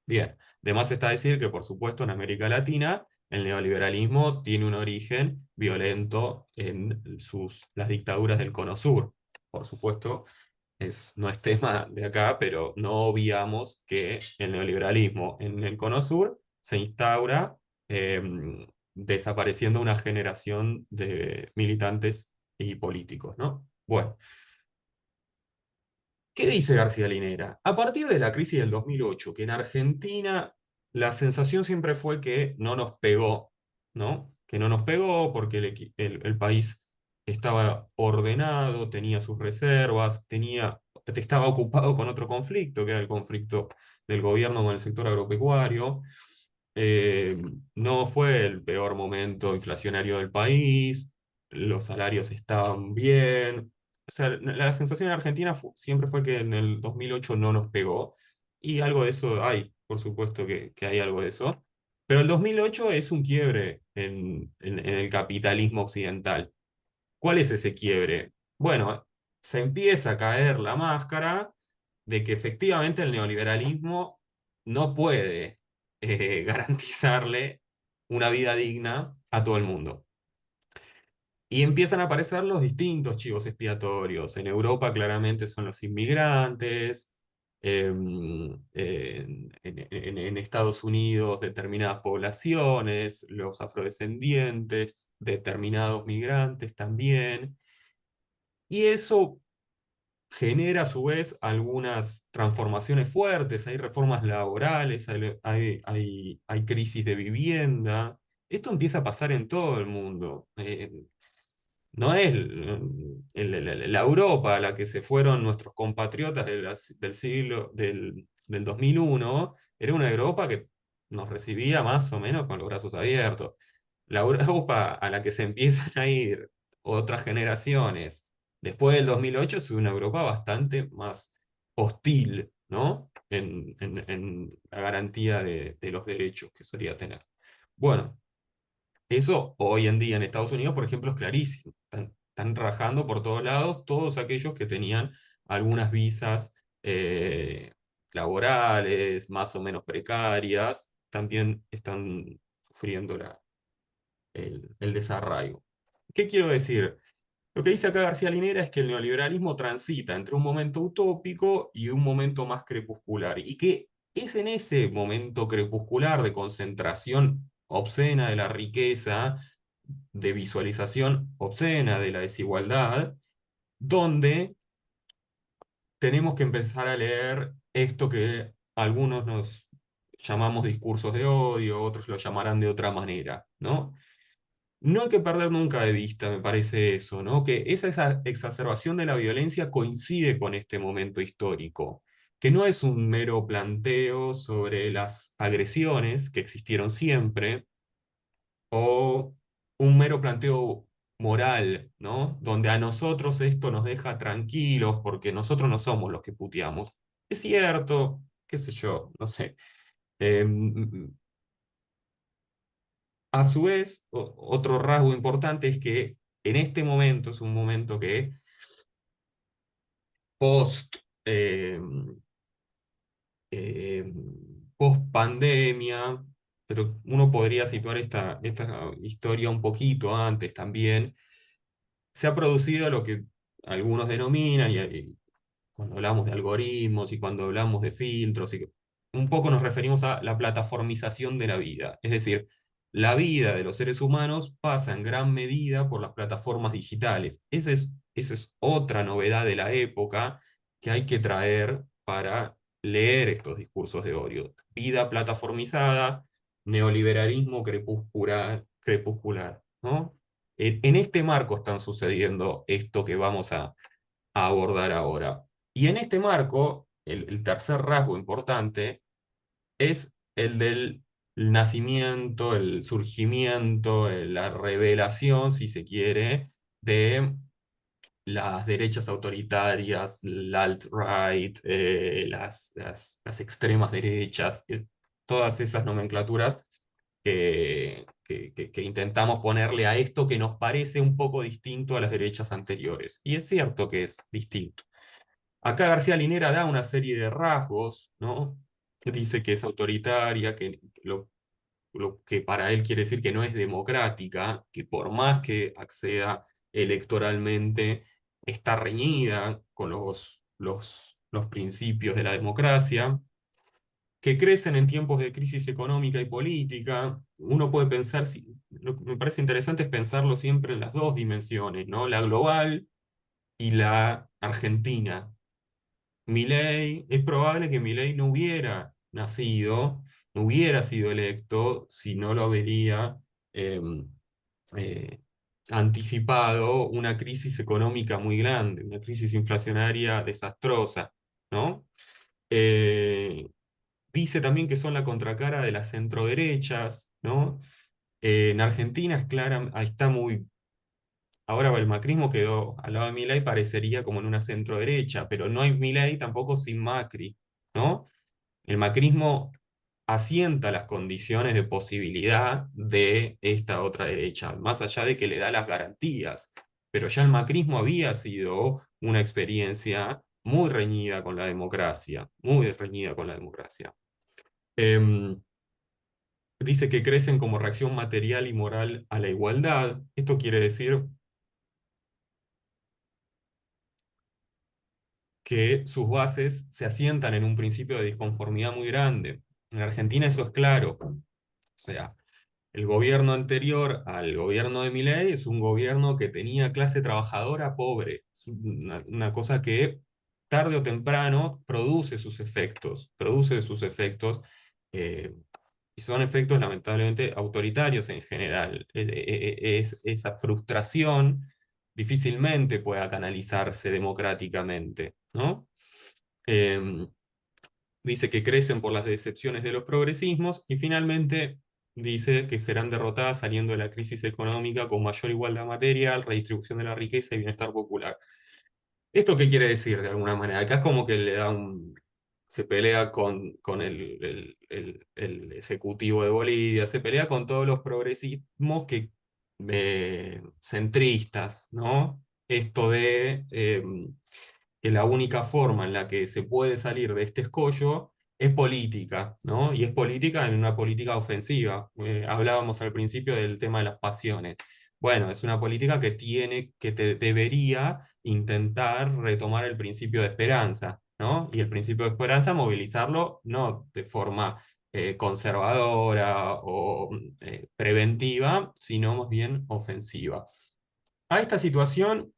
Bien, de más está decir que, por supuesto, en América Latina el neoliberalismo tiene un origen violento en las dictaduras del Cono Sur. Por supuesto, no es tema de acá, pero no obviamos que el neoliberalismo en el Cono Sur se instaura desapareciendo una generación de militantes y políticos, ¿no? Bueno, ¿qué dice García Linera? A partir de la crisis del 2008, que en Argentina la sensación siempre fue que no nos pegó, ¿no? Que no nos pegó porque el país estaba ordenado, tenía sus reservas, estaba ocupado con otro conflicto, que era el conflicto del gobierno con el sector agropecuario. Eh, no fue el peor momento inflacionario del país, los salarios estaban bien. O sea, la sensación en Argentina siempre fue que en el 2008 no nos pegó, y algo de eso hay, por supuesto que hay algo de eso. Pero el 2008 es un quiebre en el capitalismo occidental. ¿Cuál es ese quiebre? Bueno, se empieza a caer la máscara de que efectivamente el neoliberalismo no puede garantizarle una vida digna a todo el mundo. Y empiezan a aparecer los distintos chivos expiatorios. En Europa claramente son los inmigrantes, en Estados Unidos determinadas poblaciones, los afrodescendientes, determinados migrantes también. Y eso genera a su vez algunas transformaciones fuertes, hay reformas laborales, hay crisis de vivienda. Esto empieza a pasar en todo el mundo. No es la Europa a la que se fueron nuestros compatriotas del siglo del 2001, era una Europa que nos recibía más o menos con los brazos abiertos. La Europa a la que se empiezan a ir otras generaciones después del 2008 es una Europa bastante más hostil, ¿no? En la garantía de los derechos que solía tener. Bueno, eso hoy en día en Estados Unidos, por ejemplo, es clarísimo. Están rajando por todos lados todos aquellos que tenían algunas visas laborales más o menos precarias, también están sufriendo el desarraigo. ¿Qué quiero decir? Lo que dice acá García Linera es que el neoliberalismo transita entre un momento utópico y un momento más crepuscular, y que es en ese momento crepuscular de concentración obscena de la riqueza, de visualización obscena de la desigualdad, donde tenemos que empezar a leer esto que algunos nos llamamos discursos de odio, otros lo llamarán de otra manera, ¿no? No hay que perder nunca de vista, me parece eso, ¿no? Que esa exacerbación de la violencia coincide con este momento histórico, que no es un mero planteo sobre las agresiones que existieron siempre, o un mero planteo moral, ¿no? Donde a nosotros esto nos deja tranquilos porque nosotros no somos los que puteamos. Es cierto, qué sé yo, no sé. A su vez, otro rasgo importante es que en este momento es un momento que post, eh, post pandemia, pero uno podría situar esta historia un poquito antes también, se ha producido lo que algunos denominan, y cuando hablamos de algoritmos y cuando hablamos de filtros, y que un poco nos referimos a la plataformización de la vida. Es decir, la vida de los seres humanos pasa en gran medida por las plataformas digitales. Esa es otra novedad de la época que hay que traer para leer estos discursos de odio. Vida plataformizada, neoliberalismo crepuscular, ¿no? En este marco están sucediendo esto que vamos a abordar ahora. Y en este marco, el tercer rasgo importante es el del nacimiento, el surgimiento, la revelación, si se quiere, de las derechas autoritarias, la alt-right, las extremas derechas, todas esas nomenclaturas que intentamos ponerle a esto que nos parece un poco distinto a las derechas anteriores. Y es cierto que es distinto. Acá García Linera da una serie de rasgos, ¿no? Dice que es autoritaria, que lo que para él quiere decir que no es democrática, que por más que acceda electoralmente, está reñida con los principios de la democracia, que crecen en tiempos de crisis económica y política. Uno puede pensar, lo que me parece interesante es pensarlo siempre en las dos dimensiones, ¿no? La global y la argentina. Milei, es probable que Milei no hubiera nacido, no hubiera sido electo si no lo habría em, eh, anticipado una crisis económica muy grande, una crisis inflacionaria desastrosa, ¿no? Eh, Dice también que son la contracara de las centroderechas, ¿no? En Argentina es clara, ahí está muy. Ahora el macrismo quedó al lado de Milei, parecería como en una centroderecha, pero no hay Milei tampoco sin Macri, ¿no? El macrismo asienta las condiciones de posibilidad de esta otra derecha, más allá de que le da las garantías. Pero ya el macrismo había sido una experiencia muy reñida con la democracia, muy reñida con la democracia. Em, Dice que crecen como reacción material y moral a la igualdad. Esto quiere decir que sus bases se asientan en un principio de disconformidad muy grande. En Argentina eso es claro. O sea, el gobierno anterior al gobierno de Milei es un gobierno que tenía clase trabajadora pobre. Es una cosa que tarde o temprano produce sus efectos, eh, y son efectos lamentablemente autoritarios en general. Esa frustración difícilmente pueda canalizarse democráticamente, ¿no? Em, Dice que crecen por las decepciones de los progresismos y finalmente dice que serán derrotadas saliendo de la crisis económica con mayor igualdad material, redistribución de la riqueza y bienestar popular. ¿Esto qué quiere decir de alguna manera? Acá es como que le da se pelea con el Ejecutivo de Bolivia, se pelea con todos los progresismos centristas, ¿no? Esto de que la única forma en la que se puede salir de este escollo es política, ¿no? Y es política en una política ofensiva. Hablábamos al principio del tema de las pasiones. Bueno, es una política que debería intentar retomar el principio de esperanza, ¿no? Y el principio de esperanza, movilizarlo no de forma conservadora o preventiva, sino más bien ofensiva. A esta situación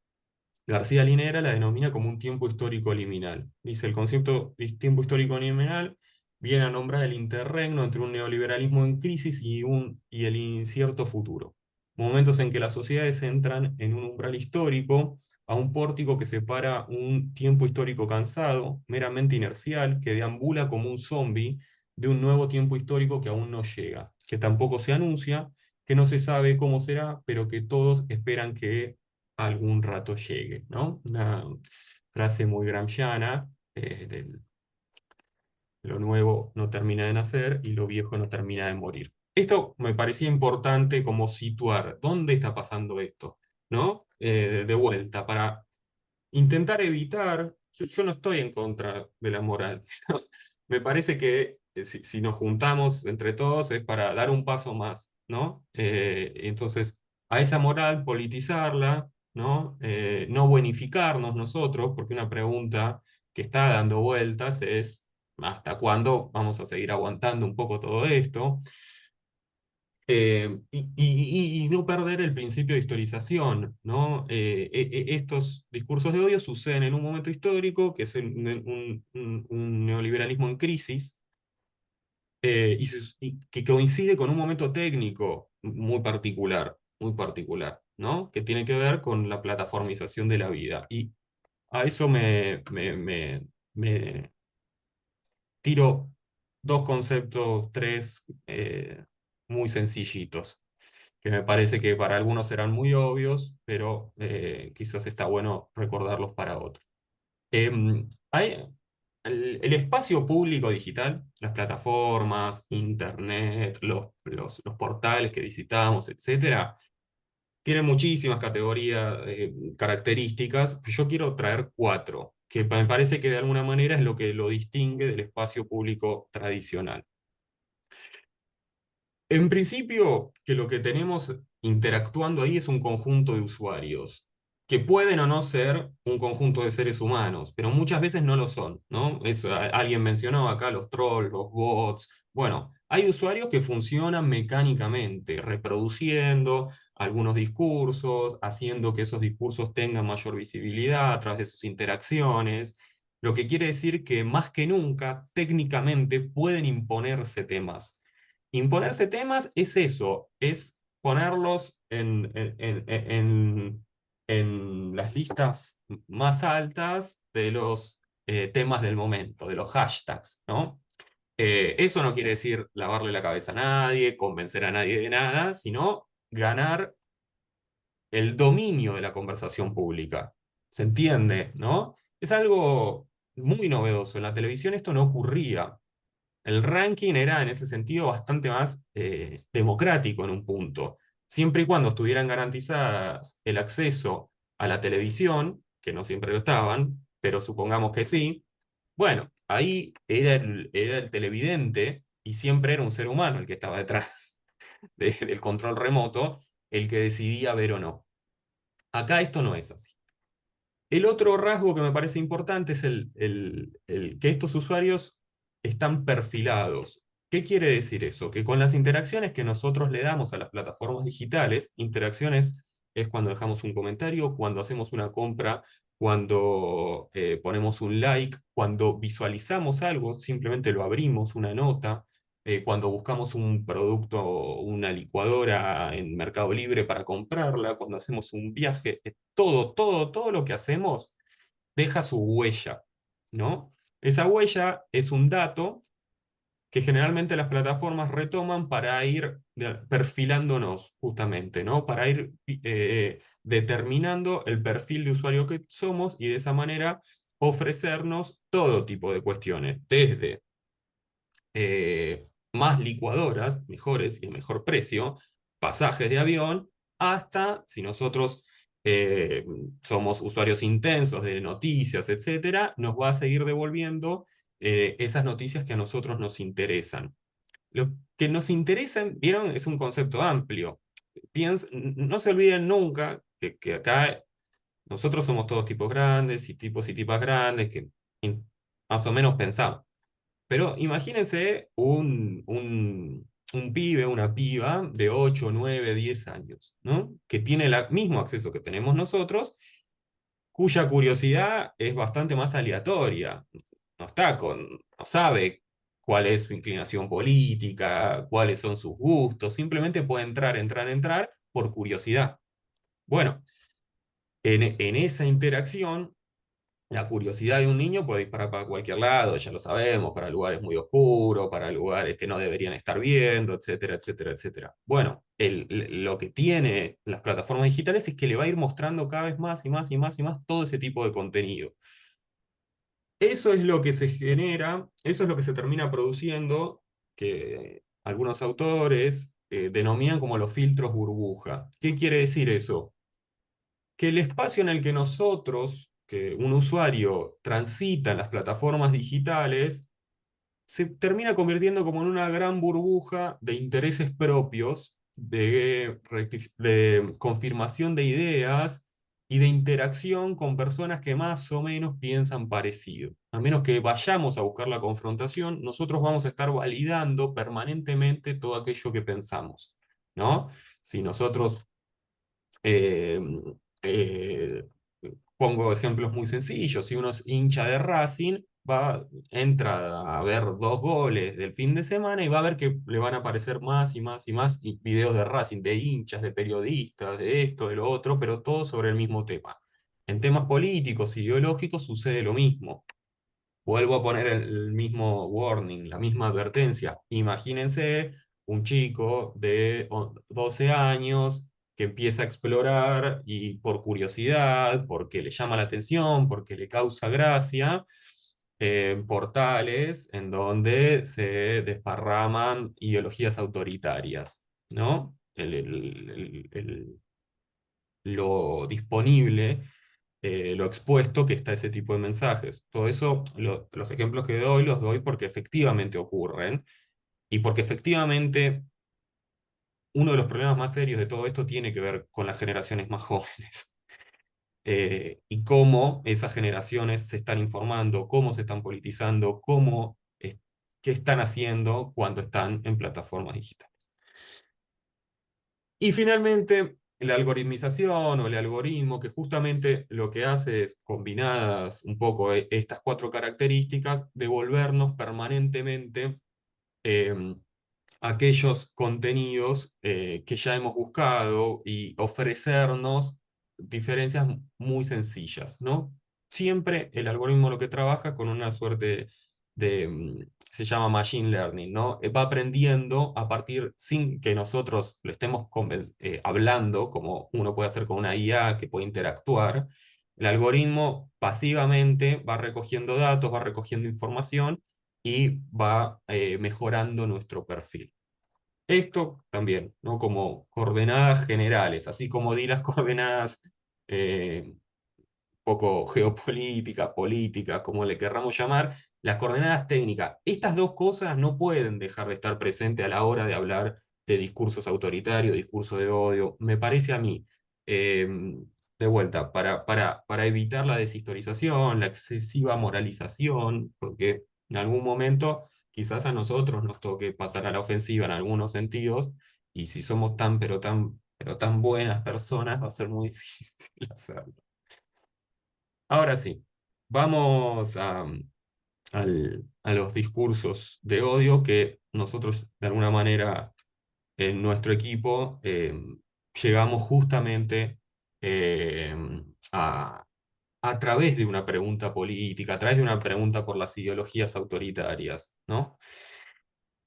García Linera la denomina como un tiempo histórico liminal. Dice, el concepto de tiempo histórico liminal viene a nombrar el interregno entre un neoliberalismo en crisis y el incierto futuro. Momentos en que las sociedades entran en un umbral histórico, a un pórtico que separa un tiempo histórico cansado, meramente inercial, que deambula como un zombi de un nuevo tiempo histórico que aún no llega, que tampoco se anuncia, que no se sabe cómo será, pero que todos esperan que algún rato llegue, ¿no? Una frase muy gramsciana, lo nuevo no termina de nacer y lo viejo no termina de morir. Esto me parecía importante como situar dónde está pasando esto, ¿no? De vuelta, para intentar evitar, yo no estoy en contra de la moral, ¿no? Me parece que si nos juntamos entre todos es para dar un paso más, ¿no? Entonces, a esa moral politizarla, ¿no? No bonificarnos nosotros, porque una pregunta que está dando vueltas es, ¿hasta cuándo vamos a seguir aguantando un poco todo esto? Y no perder el principio de historización, ¿no? Estos discursos de odio suceden en un momento histórico, que es un neoliberalismo en crisis, y que coincide con un momento técnico muy particular. muy particular, ¿no? Que tiene que ver con la plataformización de la vida. Y a eso me tiro dos conceptos, tres, muy sencillitos, que me parece que para algunos serán muy obvios, pero quizás está bueno recordarlos para otros. Hay el espacio público digital, las plataformas, internet, los portales que visitamos, etcétera, tiene muchísimas categorías, características. Yo quiero traer cuatro, que me parece que de alguna manera es lo que lo distingue del espacio público tradicional. En principio, que lo que tenemos interactuando ahí es un conjunto de usuarios, que pueden o no ser un conjunto de seres humanos, pero muchas veces no lo son, ¿no? Alguien mencionó acá los trolls, los bots. Bueno, hay usuarios que funcionan mecánicamente, reproduciendo algunos discursos, haciendo que esos discursos tengan mayor visibilidad a través de sus interacciones, lo que quiere decir que más que nunca, técnicamente, pueden imponerse temas. Imponerse temas es eso, es ponerlos en las listas más altas de los temas del momento, de los hashtags, ¿no? Eso no quiere decir lavarle la cabeza a nadie, convencer a nadie de nada, sino ganar el dominio de la conversación pública. ¿Se entiende, no? Es algo muy novedoso. En la televisión esto no ocurría. El ranking era en ese sentido bastante más democrático en un punto, siempre y cuando estuvieran garantizadas el acceso a la televisión, que no siempre lo estaban, pero supongamos que sí. Bueno, ahí era el televidente y siempre era un ser humano el que estaba detrás del control remoto, el que decidía ver o no. Acá esto no es así. El otro rasgo que me parece importante es el que estos usuarios están perfilados. ¿Qué quiere decir eso? Que con las interacciones que nosotros le damos a las plataformas digitales, interacciones es cuando dejamos un comentario, cuando hacemos una compra, cuando ponemos un like, cuando visualizamos algo, simplemente lo abrimos, una nota, cuando buscamos un producto, una licuadora en Mercado Libre para comprarla, cuando hacemos un viaje, todo lo que hacemos deja su huella, ¿no? Esa huella es un dato que generalmente las plataformas retoman para ir perfilándonos, justamente, ¿no? Para ir determinando el perfil de usuario que somos y de esa manera ofrecernos todo tipo de cuestiones, desde más licuadoras, mejores y de mejor precio, pasajes de avión, hasta si nosotros eh, somos usuarios intensos de noticias, etcétera, nos va a seguir devolviendo esas noticias que a nosotros nos interesan. Lo que nos interesan, vieron, es un concepto amplio. No se olviden nunca que acá nosotros somos todos tipos grandes y tipas grandes que más o menos pensamos. Pero imagínense un pibe, una piba de 8, 9, 10 años, ¿no? Que tiene el mismo acceso que tenemos nosotros, cuya curiosidad es bastante más aleatoria. No sabe cuál es su inclinación política, cuáles son sus gustos, simplemente puede entrar por curiosidad. Bueno, en esa interacción la curiosidad de un niño puede disparar para cualquier lado, ya lo sabemos, para lugares muy oscuros, para lugares que no deberían estar viendo, etcétera, etcétera, etcétera. Bueno, lo que tiene las plataformas digitales es que le va a ir mostrando cada vez más y más y más y más todo ese tipo de contenido. Eso es lo que se genera, eso es lo que se termina produciendo, que algunos autores denominan como los filtros burbuja. ¿Qué quiere decir eso? Que el espacio en el que nosotros, que un usuario transita en las plataformas digitales, se termina convirtiendo como en una gran burbuja de intereses propios, de confirmación de ideas y de interacción con personas que más o menos piensan parecido. A menos que vayamos a buscar la confrontación, nosotros vamos a estar validando permanentemente todo aquello que pensamos, ¿no? Si nosotros eh, eh, pongo ejemplos muy sencillos. Si uno es hincha de Racing, entra a ver 2 goles del fin de semana y va a ver que le van a aparecer más y más y más videos de Racing, de hinchas, de periodistas, de esto, de lo otro, pero todo sobre el mismo tema. En temas políticos, ideológicos, sucede lo mismo. Vuelvo a poner el mismo warning, la misma advertencia. Imagínense un chico de 12 años que empieza a explorar y por curiosidad, porque le llama la atención, porque le causa gracia, portales en donde se desparraman ideologías autoritarias, ¿no? Lo disponible, lo expuesto que está ese tipo de mensajes. Todo eso, los ejemplos que doy, los doy porque efectivamente ocurren y porque efectivamente uno de los problemas más serios de todo esto tiene que ver con las generaciones más jóvenes. Y cómo esas generaciones se están informando, cómo se están politizando, qué están haciendo cuando están en plataformas digitales. Y finalmente, la algoritmización o el algoritmo, que justamente lo que hace es, combinadas un poco estas 4 características, devolvernos permanentemente eh, aquellos contenidos que ya hemos buscado y ofrecernos diferencias muy sencillas, ¿no? Siempre el algoritmo lo que trabaja con una suerte se llama machine learning, ¿no? Va aprendiendo a partir, sin que nosotros lo estemos hablando, como uno puede hacer con una IA que puede interactuar. El algoritmo pasivamente va recogiendo datos, va recogiendo información y va mejorando nuestro perfil. Esto también, ¿no? Como coordenadas generales, así como di las coordenadas poco geopolíticas, políticas, como le querramos llamar, las coordenadas técnicas. Estas 2 cosas no pueden dejar de estar presentes a la hora de hablar de discursos autoritarios, discursos de odio. Me parece a mí, eh, de vuelta, para evitar la deshistorización, la excesiva moralización, porque en algún momento quizás a nosotros nos toque pasar a la ofensiva en algunos sentidos, y si somos pero tan buenas personas, va a ser muy difícil hacerlo. Ahora sí, vamos a los discursos de odio que nosotros, de alguna manera, en nuestro equipo, llegamos justamente eh, a, a través de una pregunta política, a través de una pregunta por las ideologías autoritarias, ¿no?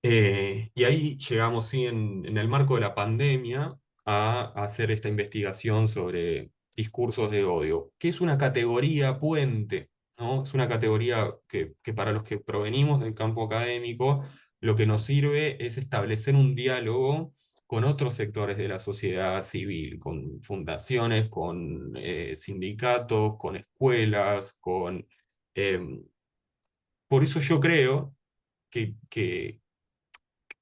Y ahí llegamos, sí, en el marco de la pandemia, a hacer esta investigación sobre discursos de odio, que es una categoría puente, ¿no? Es una categoría que para los que provenimos del campo académico, lo que nos sirve es establecer un diálogo con otros sectores de la sociedad civil, con fundaciones, con sindicatos, con escuelas, em, por eso yo creo que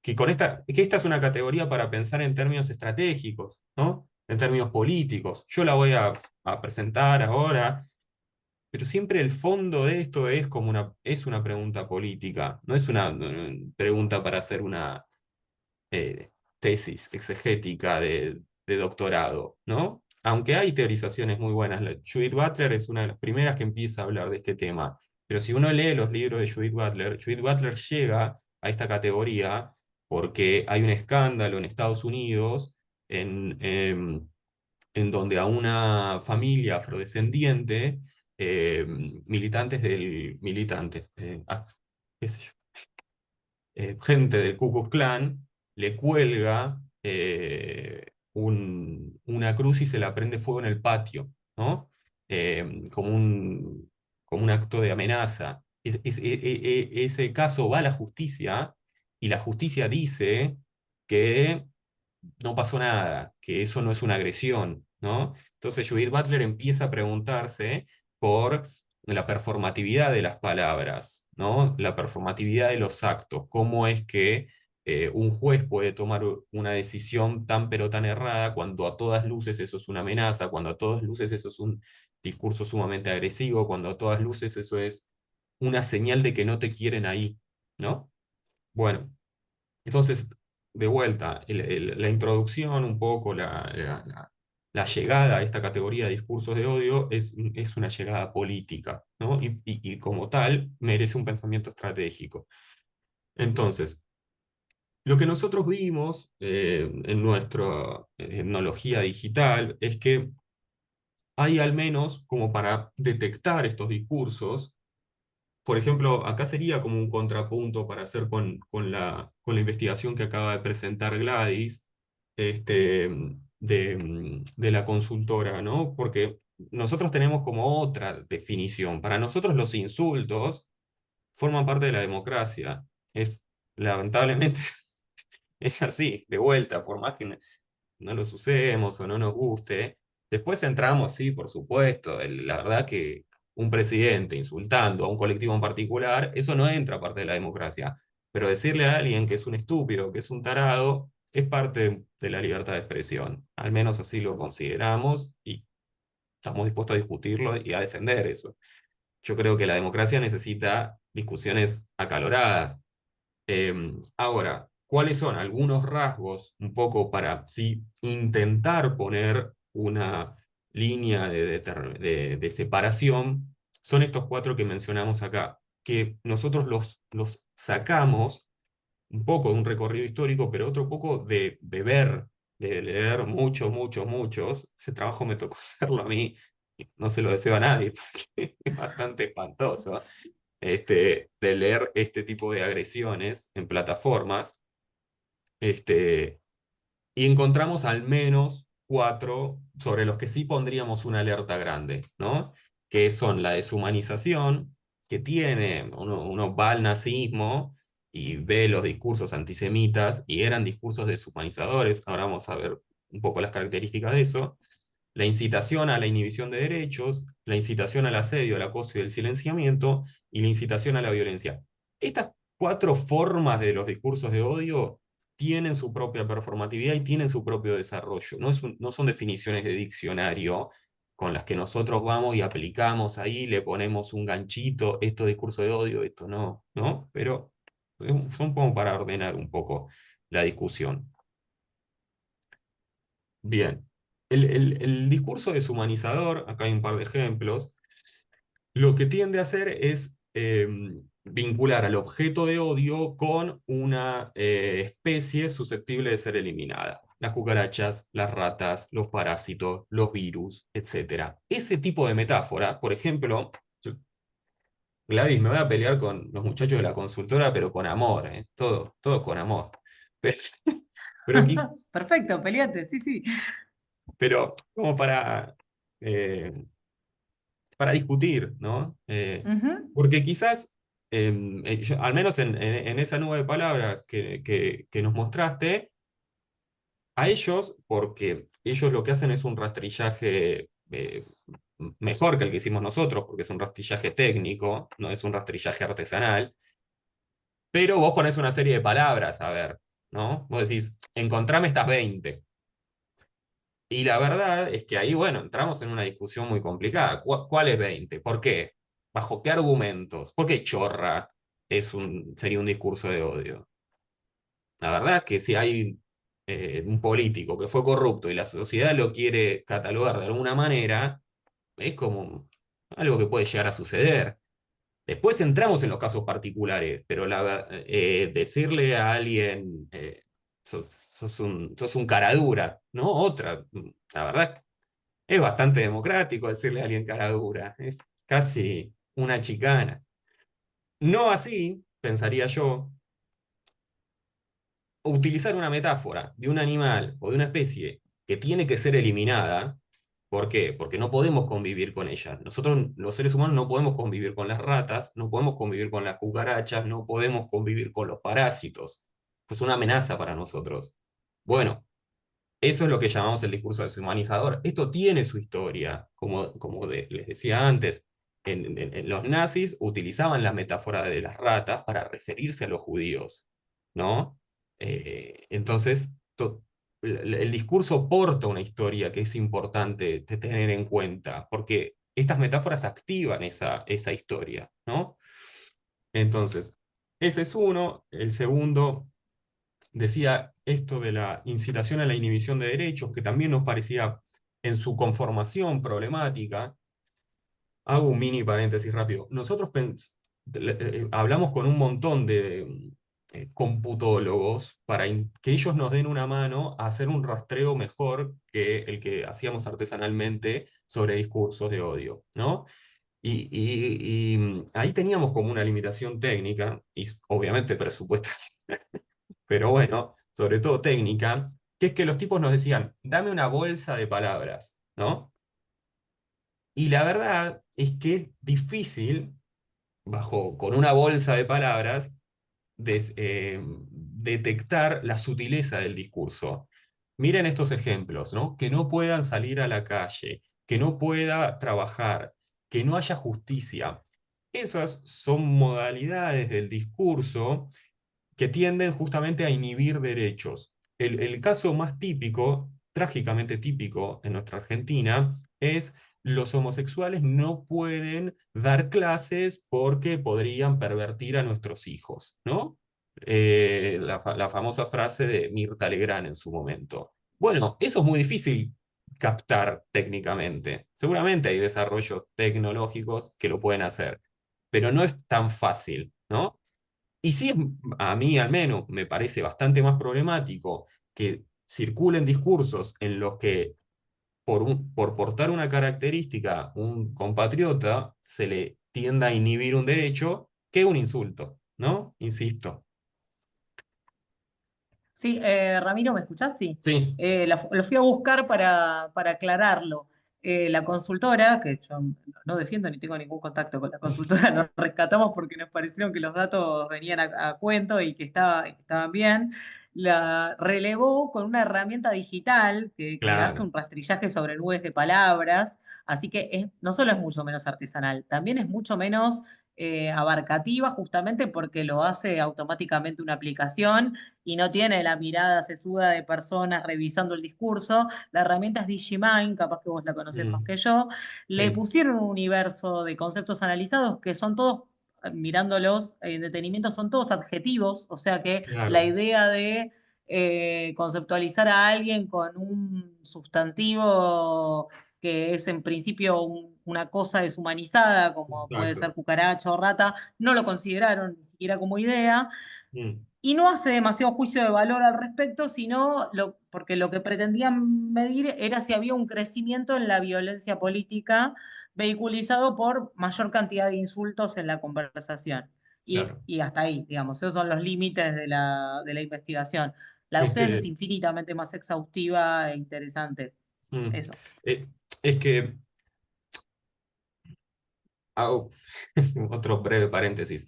esta es una categoría para pensar en términos estratégicos, ¿no? En términos políticos. Yo la voy a presentar ahora, pero siempre el fondo de esto es una pregunta política, no es una pregunta para hacer una tesis exegética de doctorado, ¿no? Aunque hay teorizaciones muy buenas. Judith Butler es una de las primeras que empieza a hablar de este tema. Pero si uno lee los libros de Judith Butler llega a esta categoría porque hay un escándalo en Estados Unidos en donde a una familia afrodescendiente, qué sé yo, gente del Ku Klux Klan le cuelga una cruz y se la prende fuego en el patio, ¿no? Como un acto de amenaza. Ese caso va a la justicia y la justicia dice que no pasó nada, que eso no es una agresión, ¿no? Entonces Judith Butler empieza a preguntarse por la performatividad de las palabras, ¿no? La performatividad de los actos, cómo es que un juez puede tomar una decisión tan pero tan errada cuando a todas luces eso es una amenaza, cuando a todas luces eso es un discurso sumamente agresivo, cuando a todas luces eso es una señal de que no te quieren ahí, ¿no? Bueno, entonces, de vuelta, la introducción, un poco la llegada a esta categoría de discursos de odio es una llegada política, ¿no? Y como tal merece un pensamiento estratégico. Entonces, lo que nosotros vimos en nuestra etnología digital es que hay al menos como para detectar estos discursos. Por ejemplo, acá sería como un contrapunto para hacer con la investigación que acaba de presentar Gladys, este, de la consultora, ¿no? Porque nosotros tenemos como otra definición. Para nosotros los insultos forman parte de la democracia. Lamentablemente, es así, de vuelta, por más que no los usemos o no nos guste. Después entramos, sí, por supuesto. La verdad que un presidente insultando a un colectivo en particular, eso no entra parte de la democracia. Pero decirle a alguien que es un estúpido, que es un tarado, es parte de la libertad de expresión. Al menos así lo consideramos y estamos dispuestos a discutirlo y a defender eso. Yo creo que la democracia necesita discusiones acaloradas. Ahora, ¿cuáles son algunos rasgos un poco para sí, intentar poner una línea de separación? Son estos cuatro que mencionamos acá, que nosotros los sacamos un poco de un recorrido histórico, pero otro poco de ver, de leer muchos. Ese trabajo me tocó hacerlo a mí, y no se lo deseo a nadie, porque es bastante espantoso de leer este tipo de agresiones en plataformas, este, y encontramos al menos cuatro sobre los que sí pondríamos una alerta grande, ¿no? Que son la deshumanización, que tiene, uno va al nazismo y ve los discursos antisemitas y eran discursos deshumanizadores. Ahora vamos a ver un poco las características de eso. La incitación a la inhibición de derechos, la incitación al asedio, al acoso y el silenciamiento, y la incitación a la violencia. Estas cuatro formas de los discursos de odio tienen su propia performatividad y tienen su propio desarrollo. No son definiciones de diccionario con las que nosotros vamos y aplicamos ahí, le ponemos un ganchito, esto es discurso de odio, esto no, ¿no? Pero son como para ordenar un poco la discusión. Bien. El discurso deshumanizador, acá hay un par de ejemplos, lo que tiende a hacer es vincular al objeto de odio con una especie susceptible de ser eliminada. Las cucarachas, las ratas, los parásitos, los virus, etc. Ese tipo de metáfora, por ejemplo, Gladys, me voy a pelear con los muchachos de la consultora, pero con amor, ¿eh? Todo con amor. Pero, pero, Perfecto, peleate, sí, sí. pero como eh, para discutir, ¿no? Ujú. Porque quizás, al menos en esa nube de palabras que nos mostraste, a ellos, porque ellos lo que hacen es un rastrillaje mejor que el que hicimos nosotros, porque es un rastrillaje técnico, no es un rastrillaje artesanal, pero vos ponés una serie de palabras, a ver, ¿no? Vos decís, encontrame estas 20. Y la verdad es que ahí, bueno, entramos en una discusión muy complicada. ¿Cuál es 20? ¿Por qué? ¿Bajo qué argumentos? ¿Por qué chorra sería un discurso de odio? La verdad es que si hay un político que fue corrupto y la sociedad lo quiere catalogar de alguna manera, es como algo que puede llegar a suceder. Después entramos en los casos particulares, pero decirle a alguien, sos un cara dura, ¿no? La verdad, es bastante democrático decirle a alguien cara dura, es casi una chicana. No así, pensaría yo, utilizar una metáfora de un animal o de una especie que tiene que ser eliminada. ¿Por qué? Porque no podemos convivir con ella. Nosotros, los seres humanos, no podemos convivir con las ratas, no podemos convivir con las cucarachas, no podemos convivir con los parásitos. Es una amenaza para nosotros. Bueno, eso es lo que llamamos el discurso deshumanizador. Esto tiene su historia, como les decía antes. En los nazis utilizaban la metáfora de las ratas para referirse a los judíos, ¿no? Entonces, el discurso porta una historia que es importante de tener en cuenta, porque estas metáforas activan esa historia, ¿no? Entonces, ese es uno. El segundo decía esto de la incitación a la inhibición de derechos, que también nos parecía en su conformación problemática, hago un mini paréntesis rápido. Nosotros hablamos con un montón de computólogos para que ellos nos den una mano a hacer un rastreo mejor que el que hacíamos artesanalmente sobre discursos de odio, ¿no? Y ahí teníamos como una limitación técnica, y obviamente presupuestal, pero bueno, sobre todo técnica, que es que los tipos nos decían, dame una bolsa de palabras, ¿no? Y la verdad es que es difícil, con una bolsa de palabras, detectar la sutileza del discurso. Miren estos ejemplos, ¿no? Que no puedan salir a la calle, que no pueda trabajar, que no haya justicia. Esas son modalidades del discurso que tienden justamente a inhibir derechos. El caso más típico, trágicamente típico en nuestra Argentina, es los homosexuales no pueden dar clases porque podrían pervertir a nuestros hijos, ¿no? La famosa frase de Mirta Legrand en su momento. Bueno, eso es muy difícil captar técnicamente. Seguramente hay desarrollos tecnológicos que lo pueden hacer, pero no es tan fácil, ¿no? Y sí, a mí al menos me parece bastante más problemático que circulen discursos en los que por portar una característica, un compatriota se le tienda a inhibir un derecho que un insulto, ¿no? Insisto. Sí, Ramiro, ¿me escuchás? Sí. Sí, Lo fui a buscar para aclararlo. La consultora, que yo no defiendo ni tengo ningún contacto con la consultora, nos rescatamos porque nos parecieron que los datos venían a cuento y que estaban bien, la relevó con una herramienta digital que hace claro, un rastrillaje sobre nubes de palabras, así que no solo es mucho menos artesanal, también es mucho menos abarcativa justamente porque lo hace automáticamente una aplicación y no tiene la mirada sesuda de personas revisando el discurso. La herramienta es Digimind, capaz que vos la conocés más mm, que yo. Le sí, pusieron un universo de conceptos analizados que son todos, mirándolos en detenimiento, son todos adjetivos, o sea que la claro, idea de conceptualizar a alguien con un sustantivo que es en principio una cosa deshumanizada, como puede ser exacto. cucaracha o rata, no lo consideraron ni siquiera como idea, Mm, y no hace demasiado juicio de valor al respecto, sino porque lo que pretendían medir era si había un crecimiento en la violencia política vehiculizado por mayor cantidad de insultos en la conversación. claro. Y hasta ahí, digamos, esos son los límites de la investigación. La de Es ustedes es que, infinitamente más exhaustiva e interesante. mm, Eso. eh, es que hago otro breve paréntesis.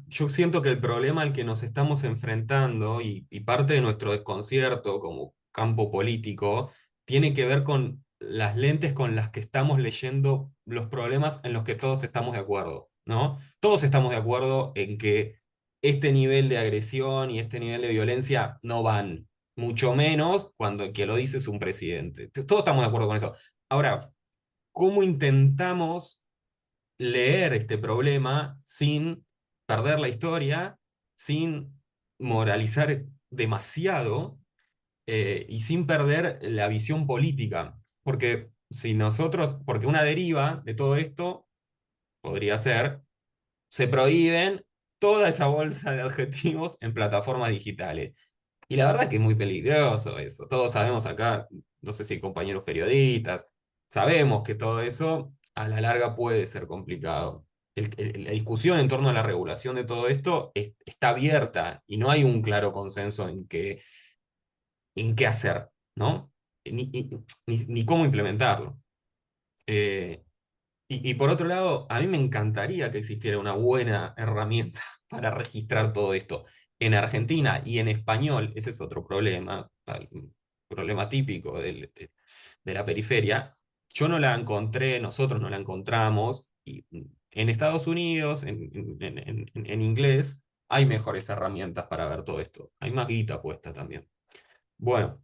Yo siento que el problema al que nos estamos enfrentando y parte de nuestro desconcierto como campo político tiene que ver con las lentes con las que estamos leyendo los problemas en los que todos estamos de acuerdo, ¿no? Todos estamos de acuerdo en que este nivel de agresión y este nivel de violencia no van, mucho menos cuando el que lo dice es un presidente. Todos estamos de acuerdo con eso. Ahora, ¿cómo intentamos leer este problema sin perder la historia, sin moralizar demasiado y sin perder la visión política? Porque si nosotros, porque una deriva de todo esto podría ser, se prohíben toda esa bolsa de adjetivos en plataformas digitales. Y la verdad que es muy peligroso eso. Todos sabemos acá, no sé si compañeros periodistas, sabemos que todo eso a la larga puede ser complicado. La discusión en torno a la regulación de todo esto está abierta y no hay un claro consenso en qué hacer, ¿no? Ni cómo implementarlo. Eh, y por otro lado, a mí me encantaría que existiera una buena herramienta para registrar todo esto. En Argentina y en español, ese es otro problema, problema típico de la periferia. Yo no la encontré, nosotros no la encontramos. Y en Estados Unidos, en inglés, hay mejores herramientas para ver todo esto. Hay más guita puesta también. Bueno.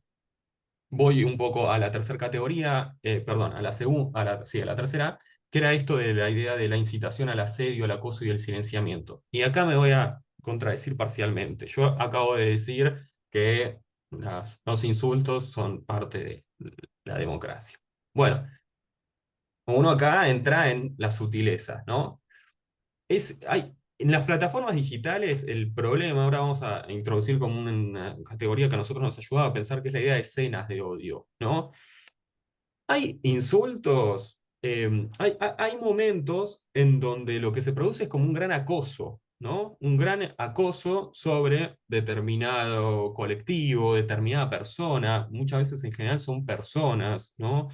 Voy un poco a la tercera categoría, perdón, a la segunda, sí, a la tercera, que era esto de la idea de la incitación al asedio, al acoso y el silenciamiento. Y acá me voy a contradecir parcialmente. Yo acabo de decir que Los insultos son parte de la democracia. Bueno, uno acá entra en las sutilezas, ¿no? En las plataformas digitales el problema, ahora vamos a introducir como una categoría que a nosotros nos ayuda a pensar, que es la idea de escenas de odio, ¿no? Hay insultos, hay momentos en donde lo que se produce es como un gran acoso, ¿no? Un gran acoso sobre determinado colectivo, determinada persona. Muchas veces en general son personas, ¿no?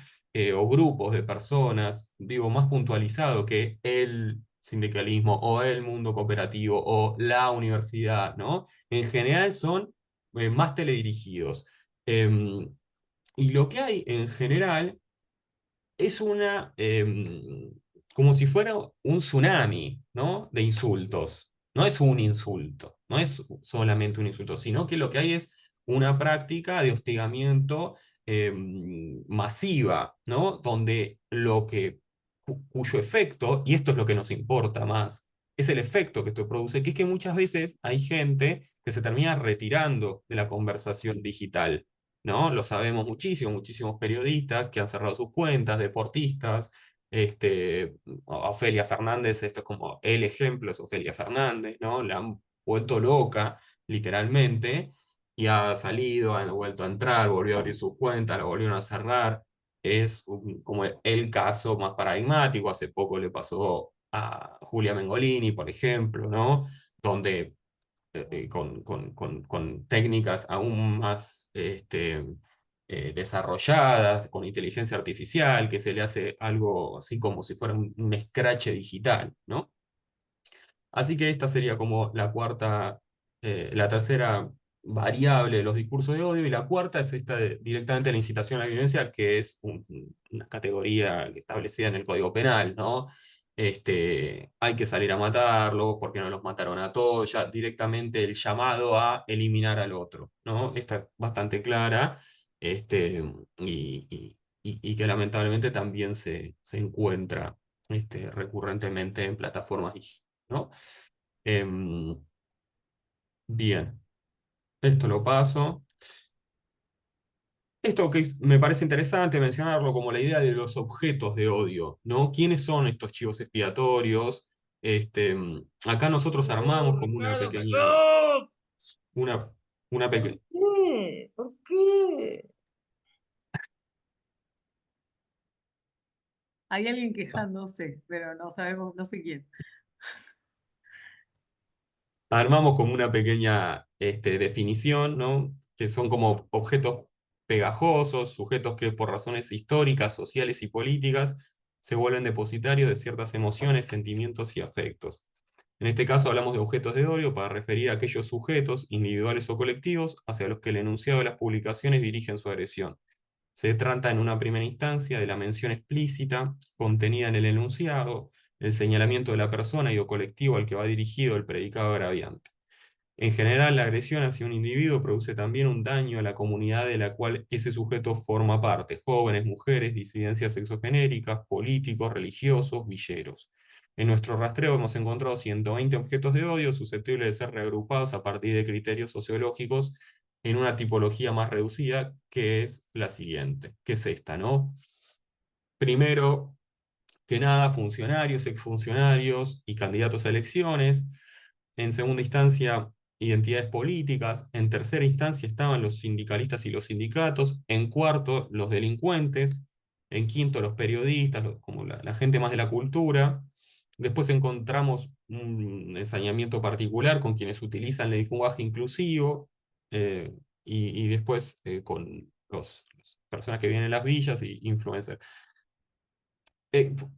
O grupos de personas, digo, más puntualizado que el sindicalismo o el mundo cooperativo o la universidad, ¿no? En general son más teledirigidos. Em, y lo que hay en general es como si fuera un tsunami, ¿no? De insultos. No es un insulto, no es solamente un insulto, sino que lo que hay es una práctica de hostigamiento masiva, ¿no? Donde cuyo efecto, y esto es lo que nos importa más, es el efecto que esto produce, que es que muchas veces hay gente que se termina retirando de la conversación digital. ¿No? Lo sabemos muchísimo, muchísimos periodistas que han cerrado sus cuentas, deportistas, Ofelia Fernández, esto es como el ejemplo, es Ofelia Fernández, ¿no? La han vuelto loca, literalmente, y ha salido, ha vuelto a entrar, volvió a abrir sus cuentas, la volvieron a cerrar. Como el caso más paradigmático, hace poco le pasó a Julia Mengolini, por ejemplo, ¿no? Donde con técnicas aún más desarrolladas, con inteligencia artificial, que se le hace algo así como si fuera un scratch digital, ¿no? Así que esta sería como la tercera variable de los discursos de odio, y la cuarta es esta directamente la incitación a la violencia, que es una categoría establecida en el Código Penal, ¿no? Hay que salir a matarlos porque no los mataron a todos, ya directamente el llamado a eliminar al otro, ¿no? Esta es bastante clara, este, y que lamentablemente también se encuentra recurrentemente en plataformas digitales, ¿no? Em, bien, esto lo paso. Esto me parece interesante mencionarlo como la idea de los objetos de odio, ¿no? ¿Quiénes son estos chivos expiatorios? Acá nosotros armamos como una, una pequeña, ¿Qué? ¿Por qué? Hay alguien quejándose, pero no sabemos, no sé quién. armamos como una pequeña definición, ¿no? Que son como objetos pegajosos, sujetos que por razones históricas, sociales y políticas se vuelven depositarios de ciertas emociones, sentimientos y afectos. En este caso hablamos de objetos de odio para referir a aquellos sujetos, individuales o colectivos, hacia los que el enunciado de las publicaciones dirigen su agresión. Se trata en una primera instancia de la mención explícita contenida en el enunciado, el señalamiento de la persona y o colectivo al que va dirigido el predicado agraviante. En general, la agresión hacia un individuo produce también un daño a la comunidad de la cual ese sujeto forma parte: jóvenes, mujeres, disidencias sexogenéricas, políticos, religiosos, villeros. En nuestro rastreo hemos encontrado 120 objetos de odio susceptibles de ser reagrupados a partir de criterios sociológicos en una tipología más reducida, que es la siguiente, que es esta, ¿no? Primero que nada, funcionarios, exfuncionarios y candidatos a elecciones. En segunda instancia, identidades políticas. En tercera instancia estaban los sindicalistas y los sindicatos. En cuarto, los delincuentes. En quinto, los periodistas, como la gente más de la cultura. Después encontramos un ensañamiento particular con quienes utilizan el lenguaje inclusivo, y después con las personas que viven en las villas y influencers.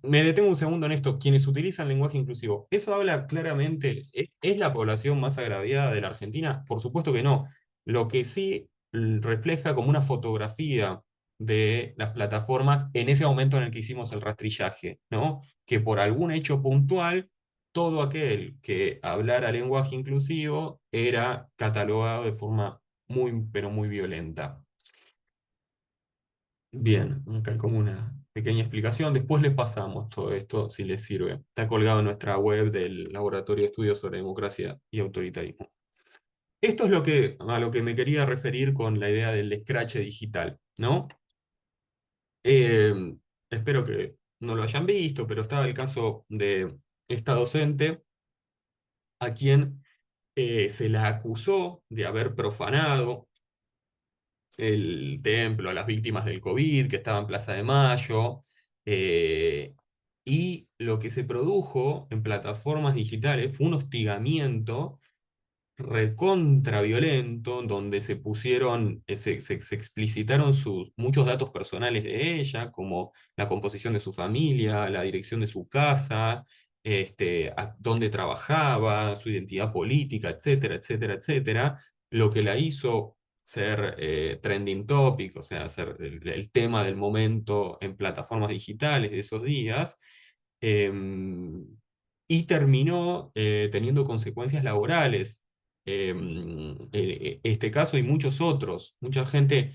Me detengo un segundo en esto, quienes utilizan lenguaje inclusivo. ¿Eso habla claramente? ¿Es la población más agraviada de la Argentina? Por supuesto que no. Lo que sí refleja como una fotografía de las plataformas en ese momento en el que hicimos el rastrillaje, ¿no? Que por algún hecho puntual, todo aquel que hablara lenguaje inclusivo era catalogado de forma muy, pero muy violenta. Bien, acá hay como una pequeña explicación. Después les pasamos todo esto si les sirve. Está colgado en nuestra web del Laboratorio de Estudios sobre Democracia y Autoritarismo. esto es a lo que me quería referir con la idea del scratch digital, ¿no? Eh, Espero que no lo hayan visto, pero estaba el caso de esta docente a quien se la acusó de haber profanado el templo a las víctimas del COVID, que estaba en Plaza de Mayo, eh, y lo que se produjo en plataformas digitales fue un hostigamiento recontra violento, donde se pusieron, se explicitaron muchos datos personales de ella, como la composición de su familia, la dirección de su casa, dónde trabajaba, su identidad política, etcétera, etcétera, etcétera, lo que la hizo ser trending topic, o sea, ser el tema del momento en plataformas digitales de esos días. em, y terminó teniendo consecuencias laborales este caso y muchos otros. Mucha gente,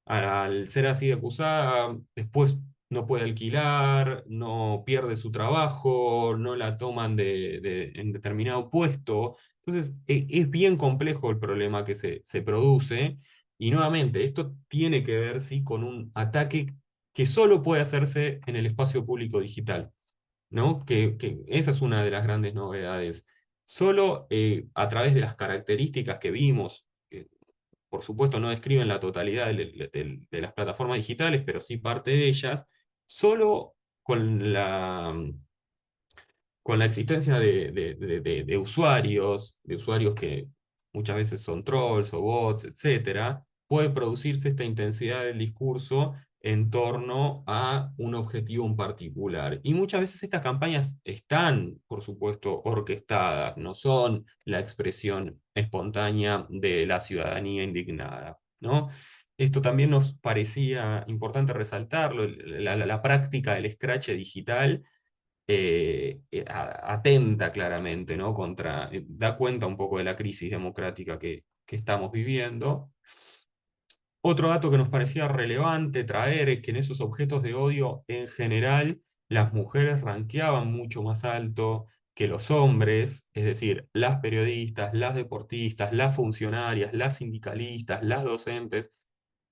al ser así acusada, después no puede alquilar, no pierde su trabajo, no la toman en determinado puesto. Entonces, es bien complejo el problema que se produce. Y nuevamente, esto tiene que ver, sí, con un ataque que solo puede hacerse en el espacio público digital, ¿no? Que esa es una de las grandes novedades. Solo a través de las características que vimos, que por supuesto no describen la totalidad de las plataformas digitales, pero sí parte de ellas, solo con la existencia de usuarios que muchas veces son trolls o bots, etcétera, puede producirse esta intensidad del discurso en torno a un objetivo en particular. Y muchas veces estas campañas están, por supuesto, orquestadas, no son la expresión espontánea de la ciudadanía indignada, ¿no? Esto también nos parecía importante resaltarlo, la práctica del scratch digital atenta claramente, ¿no? Da cuenta un poco de la crisis democrática que estamos viviendo. Otro dato que nos parecía relevante traer es que en esos objetos de odio, en general, las mujeres ranqueaban mucho más alto que los hombres, es decir, las periodistas, las deportistas, las funcionarias, las sindicalistas, las docentes,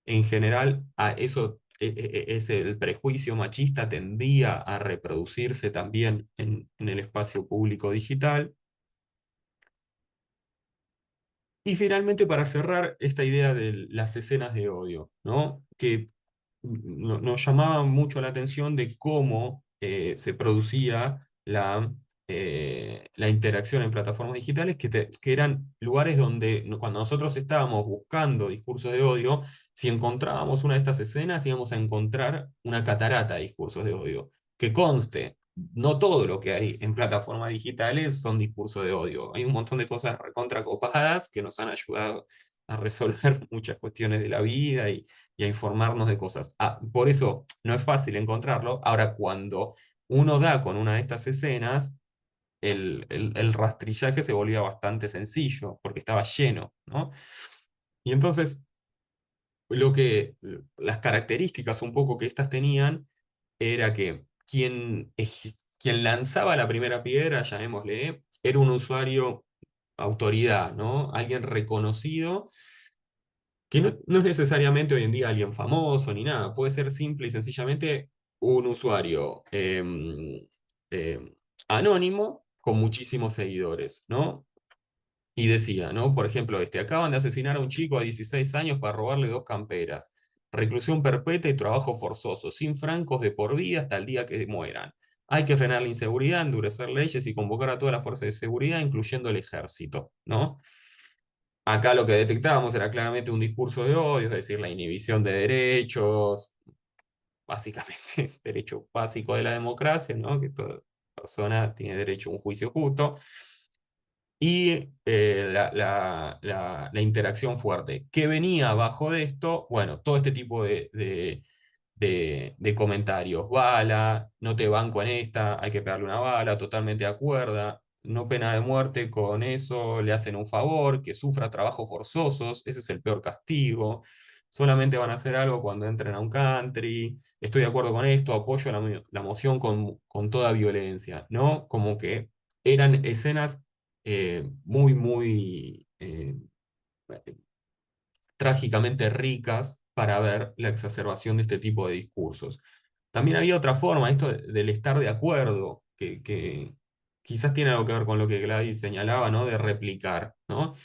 en general, el prejuicio machista tendía a reproducirse también en el espacio público digital. Y finalmente, para cerrar esta idea de las escenas de odio, ¿no? Que nos llamaba mucho la atención de cómo se producía la interacción en plataformas digitales, que eran lugares donde cuando nosotros estábamos buscando discursos de odio, si encontrábamos una de estas escenas, íbamos a encontrar una catarata de discursos de odio. Que conste, no todo lo que hay en plataformas digitales son discursos de odio. Hay un montón de cosas recontra copadas que nos han ayudado a resolver muchas cuestiones de la vida y a informarnos de cosas. Por eso no es fácil encontrarlo. Ahora, cuando uno da con una de estas escenas, el rastrillaje se volvía bastante sencillo, porque estaba lleno, ¿no? Y entonces, las características un poco que estas tenían era que quien lanzaba la primera piedra, llamémosle, era un usuario autoridad, ¿no? Alguien reconocido, que no es necesariamente hoy en día alguien famoso ni nada, puede ser simple y sencillamente un usuario anónimo con muchísimos seguidores, ¿no? Y decía, ¿no? Por ejemplo, acaban de asesinar a un chico de 16 años para robarle 2 camperas. Reclusión perpetua y trabajo forzoso, sin francos de por vida hasta el día que mueran. Hay que frenar la inseguridad, endurecer leyes y convocar a todas las fuerzas de seguridad, incluyendo el ejército, ¿no? Acá lo que detectábamos era claramente un discurso de odio, es decir, la inhibición de derechos, básicamente derecho básico de la democracia, ¿no? Que toda persona tiene derecho a un juicio justo, y la interacción fuerte. ¿Qué venía abajo de esto? Bueno, todo este tipo de comentarios. Bala, no te banco en esta, hay que pegarle una bala, totalmente de acuerdo. No pena de muerte, con eso le hacen un favor, que sufra trabajos forzosos, ese es el peor castigo. Solamente van a hacer algo cuando entren a un country. Estoy de acuerdo con esto, apoyo la moción con toda violencia, ¿no? Como que eran escenas muy, muy trágicamente ricas para ver la exacerbación de este tipo de discursos. También había otra forma, esto del estar de acuerdo, que quizás tiene algo que ver con lo que Gladys señalaba, ¿no? De replicar, ¿no?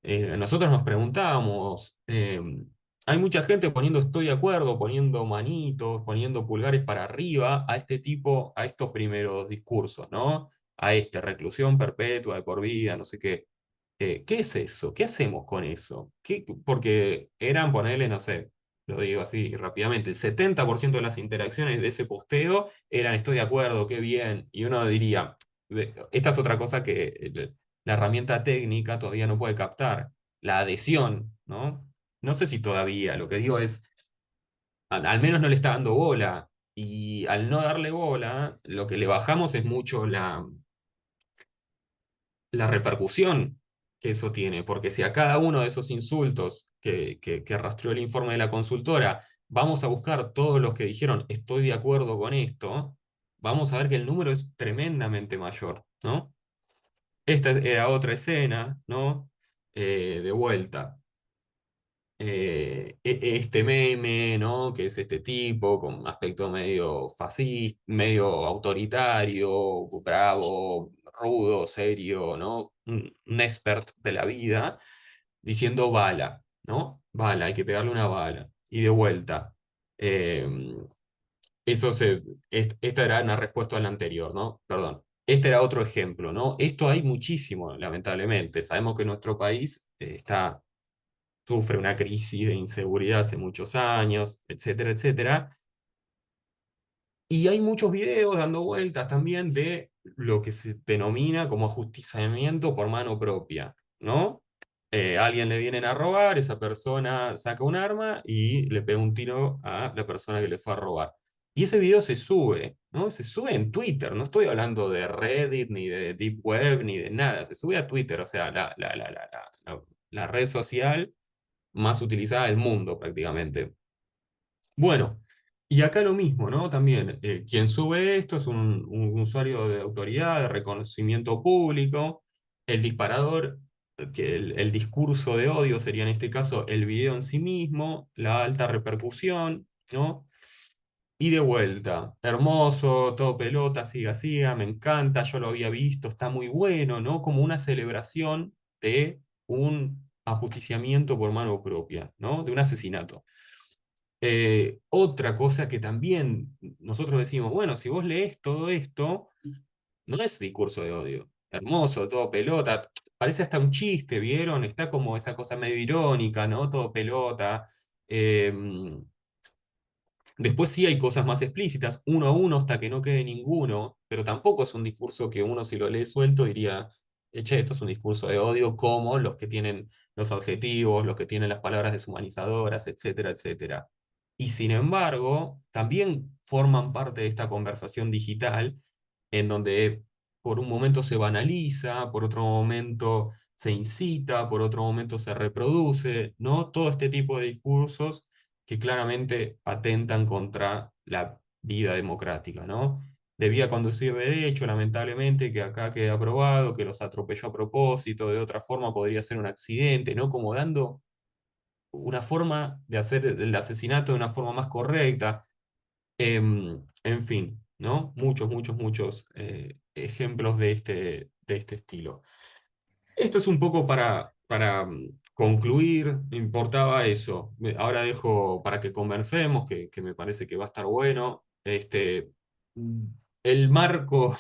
Nosotros nos preguntábamos, hay mucha gente poniendo estoy de acuerdo, poniendo manitos, poniendo pulgares para arriba a este tipo, a estos primeros discursos, ¿no? A reclusión perpetua de por vida, no sé qué. ¿Qué es eso? ¿Qué hacemos con eso? Porque eran, ponerle, no sé, lo digo así rápidamente, el 70% de las interacciones de ese posteo eran estoy de acuerdo, qué bien, y uno diría, esta es otra cosa que la herramienta técnica todavía no puede captar, la adhesión, ¿no? No sé si todavía, lo que digo es, al menos no le está dando bola, y al no darle bola, lo que le bajamos es mucho la repercusión que eso tiene, porque si a cada uno de esos insultos que rastreó el informe de la consultora, vamos a buscar todos los que dijeron estoy de acuerdo con esto, vamos a ver que el número es tremendamente mayor, ¿no? Esta era otra escena, ¿no? De vuelta. Este meme, ¿no? Que es este tipo con aspecto medio fascista, medio autoritario, bravo, rudo, serio, ¿no? Un expert de la vida, diciendo bala, ¿no? Bala, hay que pegarle una bala. Y de vuelta. eh, esta era una respuesta a la anterior, ¿no? Perdón. Este era otro ejemplo, ¿no? Esto hay muchísimo, lamentablemente. Sabemos que nuestro país sufre una crisis de inseguridad hace muchos años, etcétera, etcétera. Y hay muchos videos dando vueltas también de lo que se denomina como ajusticiamiento por mano propia, ¿no? Alguien le vienen a robar, esa persona saca un arma y le pega un tiro a la persona que le fue a robar. Y ese video se sube, ¿no? Se sube en Twitter, no estoy hablando de Reddit, ni de Deep Web, ni de nada, se sube a Twitter, o sea, la red social más utilizada del mundo prácticamente. Bueno, y acá lo mismo, ¿no? También, quien sube esto es un usuario de autoridad, de reconocimiento público, el disparador, que el discurso de odio sería en este caso el video en sí mismo, la alta repercusión, ¿no? Y de vuelta, hermoso, todo pelota, siga, siga, me encanta, yo lo había visto, está muy bueno, ¿no? Como una celebración de un ajusticiamiento por mano propia, ¿no? De un asesinato. Otra cosa que también nosotros decimos, bueno, si vos lees todo esto, no es discurso de odio. Hermoso, todo pelota. Parece hasta un chiste, ¿vieron? Está como esa cosa medio irónica, ¿no? Todo pelota. Em, Después sí hay cosas más explícitas, uno a uno hasta que no quede ninguno, pero tampoco es un discurso que uno si lo lee suelto diría, che, esto es un discurso de odio como los que tienen los adjetivos, los que tienen las palabras deshumanizadoras, etcétera, etcétera. Y sin embargo, también forman parte de esta conversación digital en donde por un momento se banaliza, por otro momento se incita, por otro momento se reproduce, ¿no? Todo este tipo de discursos que claramente atentan contra la vida democrática, ¿no? Debía conducir de hecho, lamentablemente, que acá quede aprobado, que los atropelló a propósito, de otra forma podría ser un accidente, ¿no? Como dando una forma de hacer el asesinato de una forma más correcta. En fin, ¿no? Muchos, muchos, muchos ejemplos de este estilo. Esto es un poco para concluir, me importaba eso. Ahora dejo para que conversemos, que me parece que va a estar bueno. Mm, el marco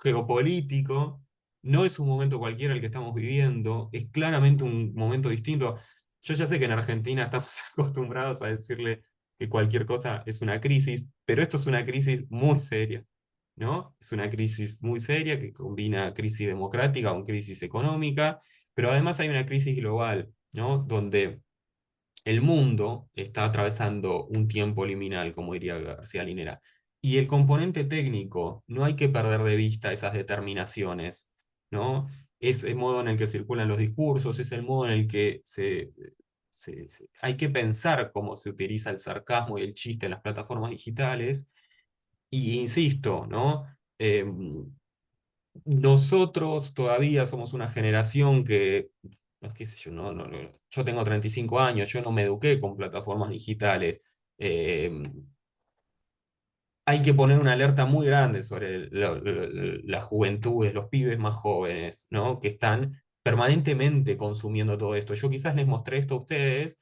geopolítico no es un momento cualquiera el que estamos viviendo, es claramente un momento distinto. Yo ya sé que en Argentina estamos acostumbrados a decirle que cualquier cosa es una crisis, pero esto es una crisis muy seria, ¿no? Es una crisis muy seria que combina crisis democrática con crisis económica, pero además hay una crisis global, ¿no? Donde el mundo está atravesando un tiempo liminal, como diría García Linera. Y el componente técnico, no hay que perder de vista esas determinaciones, ¿no? Es el modo en el que circulan los discursos, es el modo en el que hay que pensar cómo se utiliza el sarcasmo y el chiste en las plataformas digitales. Y insisto, ¿no? Nosotros todavía somos una generación que qué sé yo, yo tengo 35 años, yo no me eduqué con plataformas digitales. Eh, Hay que poner una alerta muy grande sobre las juventudes, los pibes más jóvenes, ¿no? Que están permanentemente consumiendo todo esto. Yo quizás les mostré esto a ustedes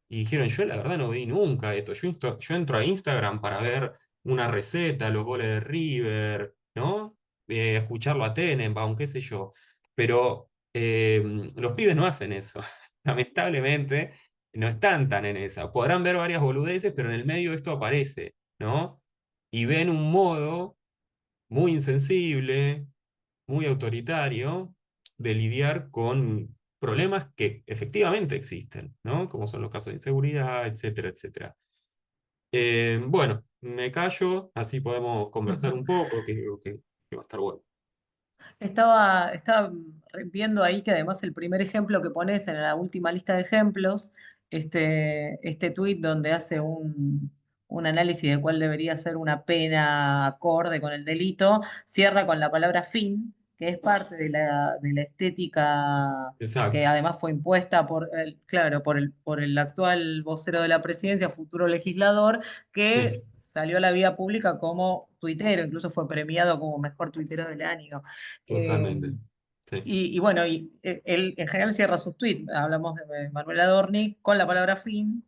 y dijeron, yo la verdad no vi nunca esto. Yo entro a Instagram para ver una receta, los goles de River, ¿no? Escucharlo a Tenenbaum, qué sé yo. Pero los pibes no hacen eso. Lamentablemente no están tan en esa. Podrán ver varias boludeces, pero en el medio esto aparece, ¿no? Y ven un modo muy insensible, muy autoritario de lidiar con problemas que efectivamente existen, ¿no? Como son los casos de inseguridad, etcétera, etcétera. Bueno, me callo, así podemos conversar un poco, que creo que va a estar bueno. Estaba viendo ahí que además el primer ejemplo que pones en la última lista de ejemplos, este tuit donde hace un análisis de cuál debería ser una pena acorde con el delito, cierra con la palabra fin, que es parte de la estética que Exacto, además fue impuesta claro, por el actual vocero de la presidencia, futuro legislador, que sí, salió a la vida pública como tuitero, incluso fue premiado como mejor tuitero del año. Eh, totalmente. Sí. y bueno, él en general cierra sus tweets. Hablamos de Manuel Adorni con la palabra fin.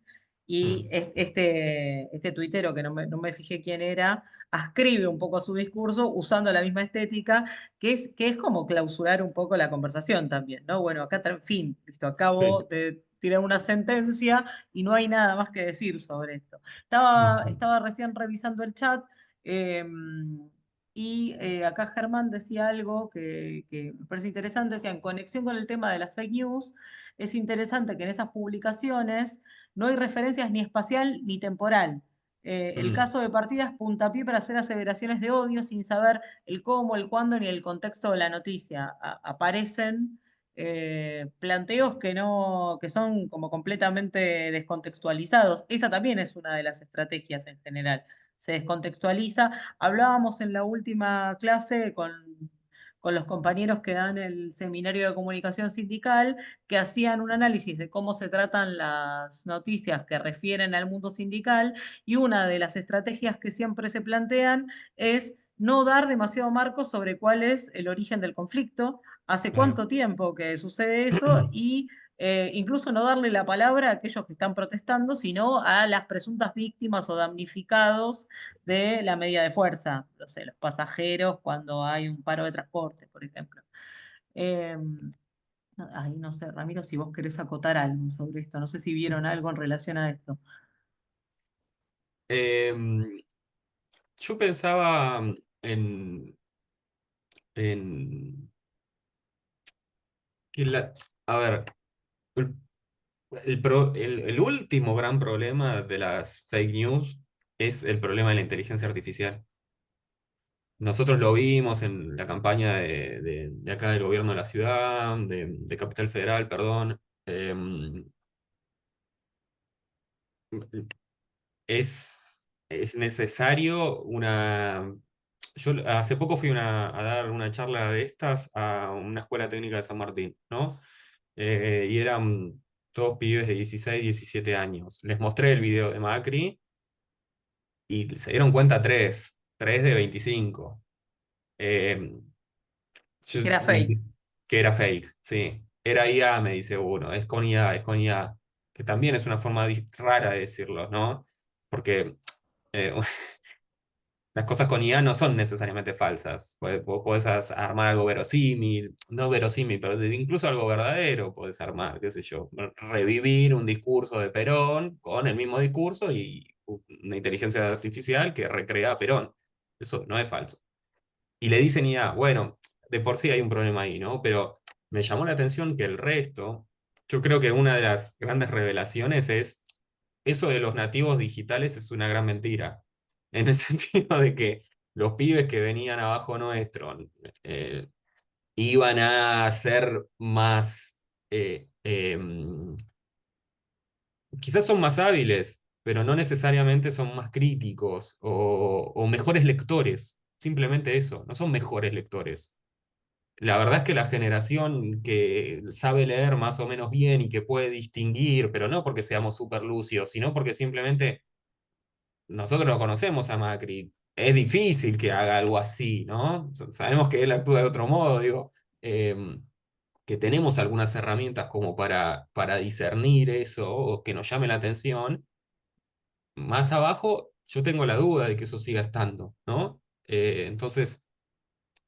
Y Mm, este tuitero, que no me fijé quién era, ascribe un poco su discurso usando la misma estética, que es como clausurar un poco la conversación también, ¿no? Bueno, acá fin, listo, acabo sí. de tirar una sentencia y no hay nada más que decir sobre esto. Estaba recién revisando el chat. eh, y acá Germán decía algo que me parece interesante, decía, en conexión con el tema de las fake news, es interesante que en esas publicaciones no hay referencias ni espacial ni temporal. El Mm, caso de partida es puntapié para hacer aseveraciones de odio sin saber el cómo, el cuándo ni el contexto de la noticia. Aparecen planteos que no, que son como completamente descontextualizados. Esa también es una de las estrategias en general. Se descontextualiza. Hablábamos en la última clase con los compañeros que dan el seminario de comunicación sindical, que hacían un análisis de cómo se tratan las noticias que refieren al mundo sindical, y una de las estrategias que siempre se plantean es no dar demasiado marco sobre cuál es el origen del conflicto, hace claro. cuánto tiempo que sucede eso, y incluso no darle la palabra a aquellos que están protestando, sino a las presuntas víctimas o damnificados de la medida de fuerza, no sé, los pasajeros cuando hay un paro de transporte, por ejemplo. Eh, Ahí no sé, Ramiro, si vos querés acotar algo sobre esto, no sé si vieron algo en relación a esto. Em, yo pensaba en que a ver, el, el último gran problema de las fake news es el problema de la inteligencia artificial. Nosotros lo vimos en la campaña de acá del gobierno de la ciudad, de Capital Federal, perdón. Es necesario una... Yo hace poco fui a dar una charla de estas a una escuela técnica de San Martín, ¿no? Y eran todos pibes de 16, 17 años. Les mostré el video de Macri y se dieron cuenta tres de 25. Eh, Que yo- era fake. que era fake, sí. Era IA, me dice uno, es con IA, es con IA. Que también es una forma rara de decirlo, ¿no? Porque eh, las cosas con IA no son necesariamente falsas. Vos podés armar algo verosímil, no verosímil, pero incluso algo verdadero podés armar, qué sé yo, revivir un discurso de Perón con el mismo discurso y una inteligencia artificial que recrea a Perón. Eso no es falso. Y le dicen IA, bueno, de por sí hay un problema ahí, ¿no? Pero me llamó la atención que el resto, yo creo que una de las grandes revelaciones es eso de los nativos digitales es una gran mentira. En el sentido de que los pibes que venían abajo nuestro eh, iban a ser más, quizás son más hábiles, pero no necesariamente son más críticos o mejores lectores. Simplemente eso, no son mejores lectores. la verdad es que la generación que sabe leer más o menos bien y que puede distinguir, pero no porque seamos súper lúcidos, sino porque simplemente nosotros lo conocemos a Macri. Es difícil que haga algo así, ¿no? Sabemos que él actúa de otro modo, digo, que tenemos algunas herramientas como para discernir eso o que nos llame la atención. Más abajo, yo tengo la duda de que eso siga estando, ¿no? Entonces,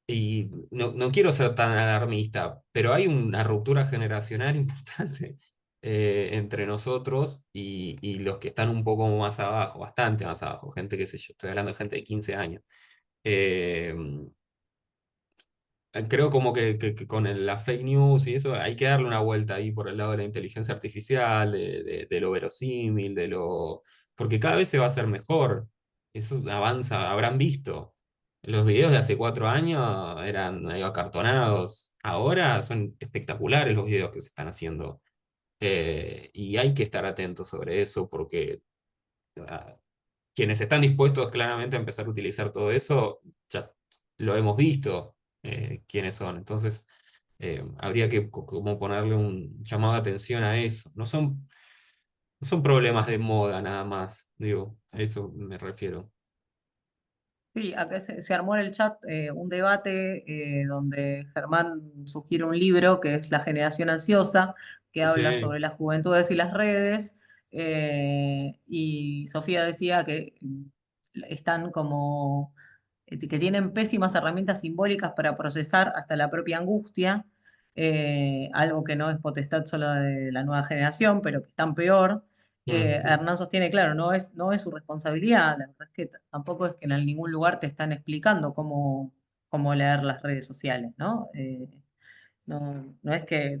y no quiero ser tan alarmista, pero hay una ruptura generacional importante entre nosotros y los que están un poco más abajo, bastante más abajo, gente, qué sé yo, estoy hablando de gente de 15 años. Eh, Creo como que con la fake news y eso hay que darle una vuelta ahí por el lado de la inteligencia artificial, de lo verosímil, porque cada vez se va a hacer mejor. Eso avanza, habrán visto. Los videos de hace 4 años eran medio acartonados. Ahora son espectaculares los videos que se están haciendo. Y hay que estar atentos sobre eso porque ah, quienes están dispuestos claramente a empezar a utilizar todo eso, ya lo hemos visto, quiénes son. Entonces, habría que como ponerle un llamado de atención a eso. No son problemas de moda nada más, digo, a eso me refiero. Sí, acá se armó en el chat un debate donde Germán sugiere un libro que es La generación ansiosa, que habla Sí. sobre las juventudes y las redes, y Sofía decía que están como, que tienen pésimas herramientas simbólicas para procesar hasta la propia angustia, algo que no es potestad solo de la nueva generación, pero que están peor. Ujú, Hernán sostiene, claro, no es su responsabilidad, la verdad es que tampoco es que en ningún lugar te están explicando cómo leer las redes sociales, ¿no? No es que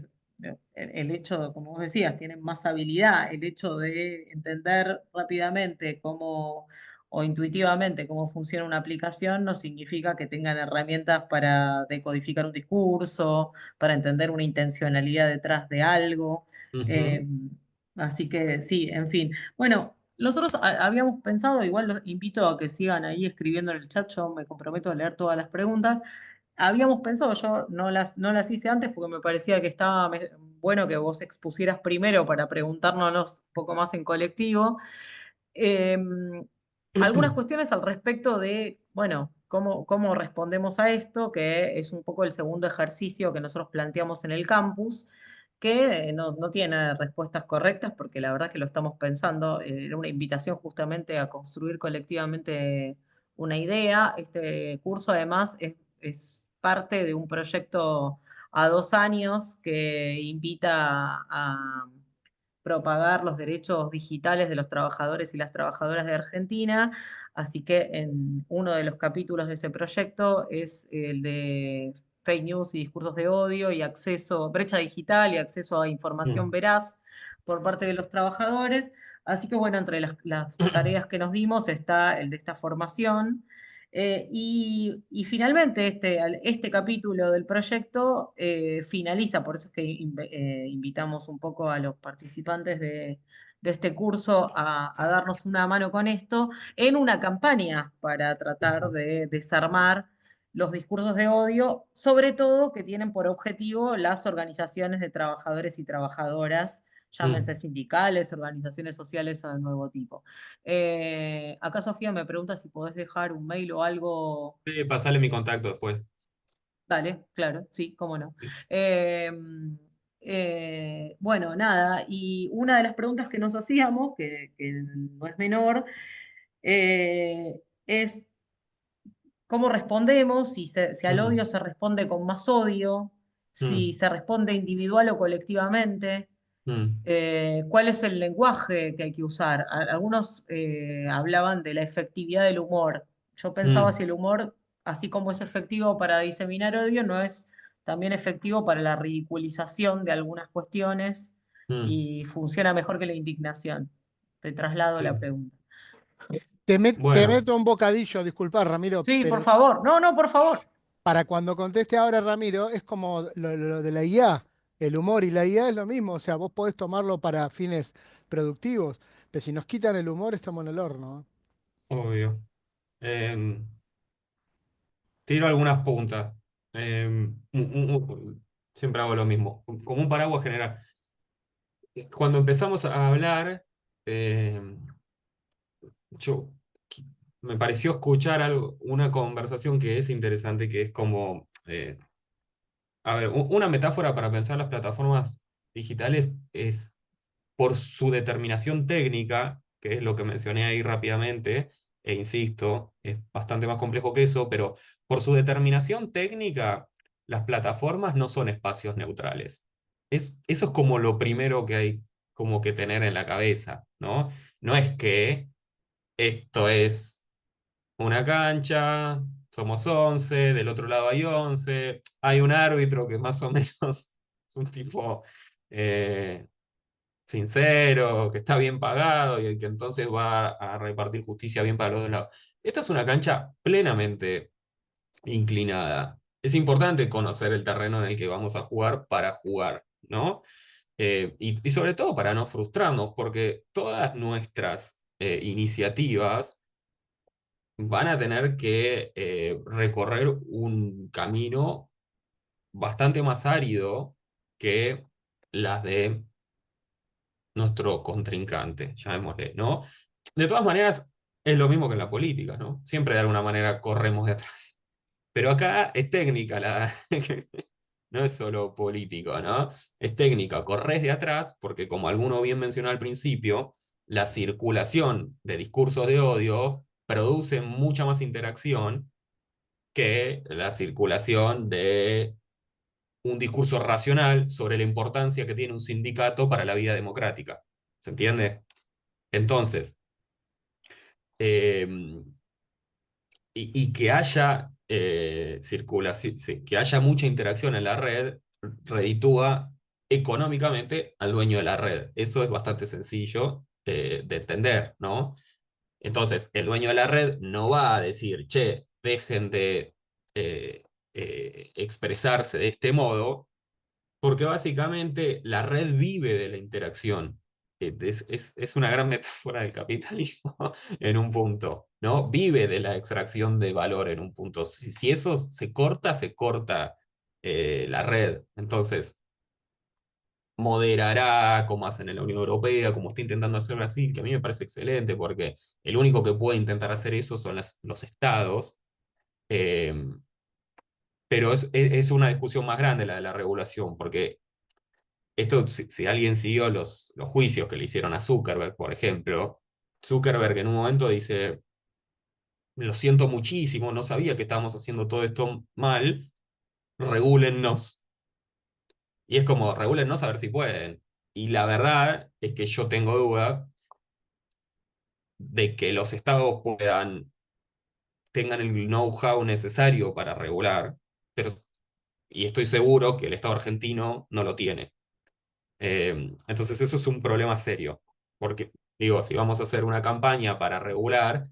el hecho, como vos decías, tienen más habilidad, el hecho de entender rápidamente cómo o intuitivamente cómo funciona una aplicación no significa que tengan herramientas para decodificar un discurso, para entender una intencionalidad detrás de algo. ujú. Eh, Así que sí, en fin. Bueno, nosotros habíamos pensado, igual los invito a que sigan ahí escribiendo en el chat, yo me comprometo a leer todas las preguntas. Habíamos pensado, yo no las hice antes porque me parecía que estaba bueno que vos expusieras primero para preguntárnoslos un poco más en colectivo. Eh, Algunas cuestiones al respecto de, bueno, cómo respondemos a esto, que es un poco el segundo ejercicio que nosotros planteamos en el campus, que no tiene respuestas correctas porque la verdad es que lo estamos pensando. Era una invitación justamente a construir colectivamente una idea. Este curso además es parte de un proyecto a 2 años que invita a propagar los derechos digitales de los trabajadores y las trabajadoras de Argentina. Así que en uno de los capítulos de ese proyecto es el de fake news y discursos de odio y acceso, brecha digital y acceso a información Mm. veraz por parte de los trabajadores. Así que bueno, entre las tareas que nos dimos está el de esta formación. Y finalmente este capítulo del proyecto finaliza, por eso es que invitamos un poco a los participantes de este curso a darnos una mano con esto, en una campaña para tratar de desarmar los discursos de odio, sobre todo que tienen por objetivo las organizaciones de trabajadores y trabajadoras, llámense Mm. sindicales, organizaciones sociales o de nuevo tipo. Acá Sofía me pregunta si podés dejar un mail o algo. Pasale mi contacto después. Dale, claro, sí, cómo no. Eh, bueno, nada, y una de las preguntas que nos hacíamos, que no es menor, es cómo respondemos, si al Mm, odio se responde con más odio, si mm, se responde individual o colectivamente. mm, ¿Cuál es el lenguaje que hay que usar? Algunos hablaban de la efectividad del humor. Yo pensaba mm, si el humor, así como es efectivo para diseminar odio, no es también efectivo para la ridiculización de algunas cuestiones mm. y funciona mejor que la indignación. Te traslado la Sí. pregunta. Te Bueno, meto un bocadillo, disculpa, Ramiro, Sí, por pero favor. No, no, por favor. para cuando conteste ahora Ramiro, es como lo de la IA. El humor y la IA es lo mismo, o sea, vos podés tomarlo para fines productivos, pero si nos quitan el humor, estamos en el horno. ¿Eh? obvio. Em, Tiro algunas puntas. siempre hago lo mismo, como un paraguas general. Cuando empezamos a hablar, yo me pareció escuchar una conversación que es interesante, que es como, a ver, una metáfora para pensar las plataformas digitales es por su determinación técnica, que es lo que mencioné ahí rápidamente, e insisto, es bastante más complejo que eso, pero por su determinación técnica, las plataformas no son espacios neutrales. Eso es como lo primero que hay como que tener en la cabeza, ¿no? No es que esto es una cancha, somos 11, del otro lado hay 11, hay un árbitro que más o menos es un tipo eh, sincero, que está bien pagado y el que entonces va a repartir justicia bien para los dos lados. Esta es una cancha plenamente inclinada. Es importante conocer el terreno en el que vamos a jugar para jugar, ¿no? Y sobre todo para no frustrarnos, porque todas nuestras iniciativas van a tener que recorrer un camino bastante más árido que las de nuestro contrincante, llamémosle, ¿no? De todas maneras, es lo mismo que en la política, ¿no? Siempre de alguna manera corremos de atrás. Pero acá es técnica, no es solo político, ¿no? Es técnica, corres de atrás porque como alguno bien mencionó al principio, la circulación de discursos de odio produce mucha más interacción que la circulación de un discurso racional sobre la importancia que tiene un sindicato para la vida democrática. ¿Se entiende? Entonces, eh, y que haya circulación, sí, que haya mucha interacción en la red, reditúa económicamente al dueño de la red. Eso es bastante sencillo de entender, ¿no? Entonces, el dueño de la red no va a decir, che, dejen de expresarse de este modo, porque básicamente la red vive de la interacción. Es una gran metáfora del capitalismo en un punto, ¿no? Vive de la extracción de valor en un punto. Si eso se corta la red. Entonces, moderará, como hacen en la Unión Europea, como está intentando hacer Brasil, que a mí me parece excelente, porque el único que puede intentar hacer eso son los estados. eh, pero es una discusión más grande la de la regulación, porque esto, si alguien siguió los juicios que le hicieron a Zuckerberg, por ejemplo, Zuckerberg en un momento dice, lo siento muchísimo, no sabía que estábamos haciendo todo esto mal, regúlennos. Y es como, regúlennos a ver si pueden. Y la verdad es que yo tengo dudas de que los estados tengan el know-how necesario para regular, pero, y estoy seguro que el Estado argentino no lo tiene. Entonces eso es un problema serio, porque digo, si vamos a hacer una campaña para regular,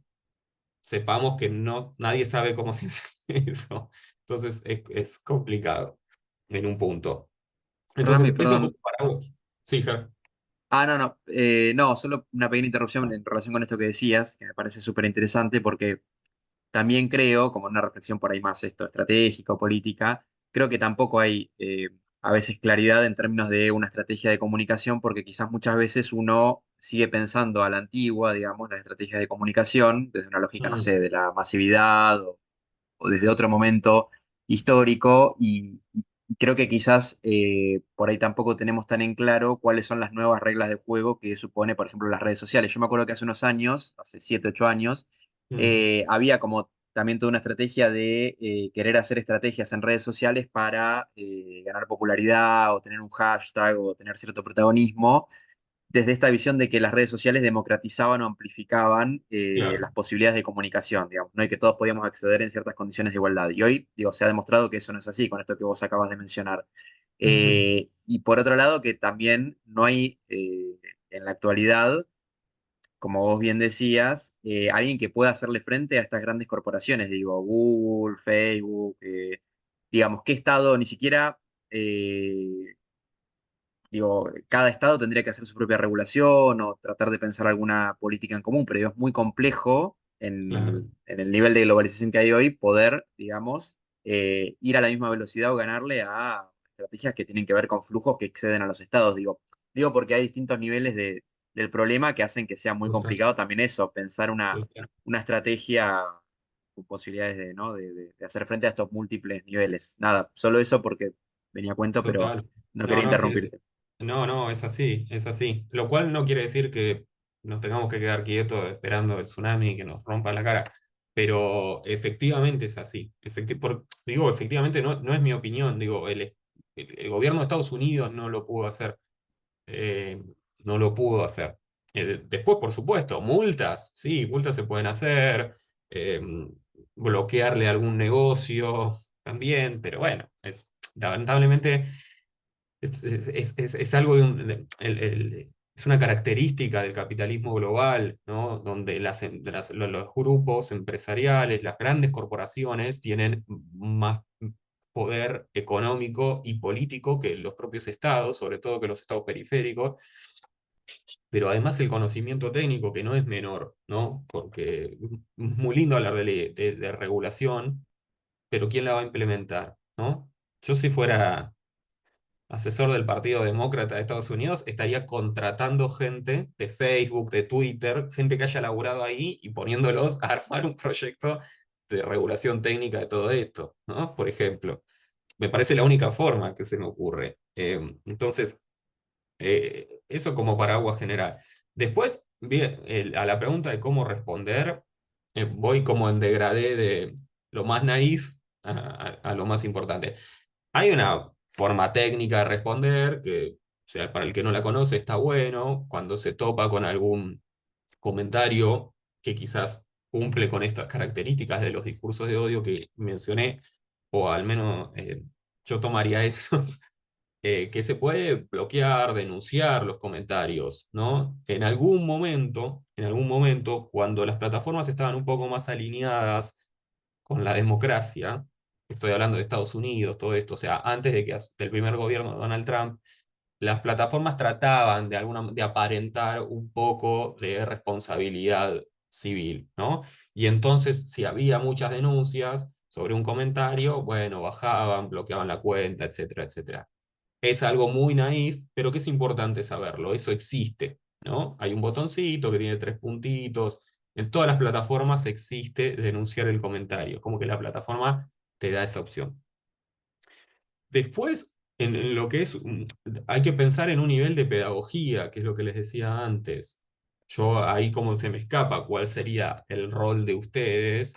sepamos que nadie sabe cómo se hace eso. Entonces es complicado en un punto. Rami, Entonces, eso como perdón. para vos. Sí, Ger. Ah, no, no. No, solo una pequeña interrupción en relación con esto que decías, que me parece súper interesante porque también creo, como una reflexión por ahí más esto, estratégica o política, creo que tampoco hay a veces claridad en términos de una estrategia de comunicación, porque quizás muchas veces uno sigue pensando a la antigua, digamos, las estrategias de comunicación, desde una lógica, no Mm, sé, de la masividad o desde otro momento histórico, y creo que quizás por ahí tampoco tenemos tan en claro cuáles son las nuevas reglas de juego que supone, por ejemplo, las redes sociales. Yo me acuerdo que hace unos años, hace 7 8 años, mm, había como también toda una estrategia de querer hacer estrategias en redes sociales para ganar popularidad o tener un hashtag o tener cierto protagonismo, desde esta visión de que las redes sociales democratizaban o amplificaban claro. las posibilidades de comunicación, digamos, ¿no? Y que todos podíamos acceder en ciertas condiciones de igualdad. Y hoy, digo, se ha demostrado que eso no es así, con esto que vos acabas de mencionar. Ujú, Y por otro lado, que también no hay en la actualidad, como vos bien decías, alguien que pueda hacerle frente a estas grandes corporaciones, digo, Google, Facebook, digamos, qué estado, ni siquiera, digo, cada estado tendría que hacer su propia regulación o tratar de pensar alguna política en común, pero digo, es muy complejo claro. en el nivel de globalización que hay hoy poder, digamos, ir a la misma velocidad o ganarle a estrategias que tienen que ver con flujos que exceden a los estados. Digo porque hay distintos niveles del problema que hacen que sea muy Total, complicado también eso, pensar total, una estrategia con posibilidades de, ¿no? de hacer frente a estos múltiples niveles. Nada, solo eso porque venía a cuento, pero total. no No, quería no, que, interrumpirte. no, no, es así, es así. Lo cual no quiere decir que nos tengamos que quedar quietos esperando el tsunami que nos rompa la cara. Pero efectivamente es así. Digo, efectivamente no es mi opinión. Digo, el gobierno de Estados Unidos no lo pudo hacer. eh, no lo pudo hacer. Después, por supuesto, multas, sí, multas se pueden hacer, eh, bloquearle algún negocio también, pero bueno, lamentablemente es algo es una característica del capitalismo global, ¿no? Donde los grupos empresariales, las grandes corporaciones tienen más poder económico y político que los propios estados, sobre todo que los estados periféricos, pero además el conocimiento técnico que no es menor, ¿no? Porque es muy lindo hablar de regulación, pero ¿quién la va a implementar, ¿no? Yo si fuera asesor del Partido Demócrata de Estados Unidos, estaría contratando gente de Facebook, de Twitter, gente que haya laburado ahí y poniéndolos a armar un proyecto de regulación técnica de todo esto, ¿no? Por ejemplo, me parece la única forma que se me ocurre. Entonces, eso como paraguas general. Después, bien, a la pregunta de cómo responder, voy como en degradé de lo más naif a lo más importante. Hay una forma técnica de responder que, o sea, para el que no la conoce, está bueno cuando se topa con algún comentario que quizás cumple con estas características de los discursos de odio que mencioné, o al menos yo tomaría esos, que se puede bloquear, denunciar los comentarios, ¿no? En algún momento, cuando las plataformas estaban un poco más alineadas con la democracia, estoy hablando de Estados Unidos, todo esto, o sea, antes del primer gobierno de Donald Trump, las plataformas trataban de aparentar un poco de responsabilidad civil, ¿no? Y entonces, si había muchas denuncias sobre un comentario, bueno, bajaban, bloqueaban la cuenta, etcétera, etcétera. Es algo muy naif, pero que es importante saberlo, eso existe, ¿no? Hay un botoncito que tiene 3 puntitos, en todas las plataformas existe denunciar el comentario, como que la plataforma te da esa opción. Después, en lo que es, hay que pensar en un nivel de pedagogía, que es lo que les decía antes. Yo ahí como se me escapa cuál sería el rol de ustedes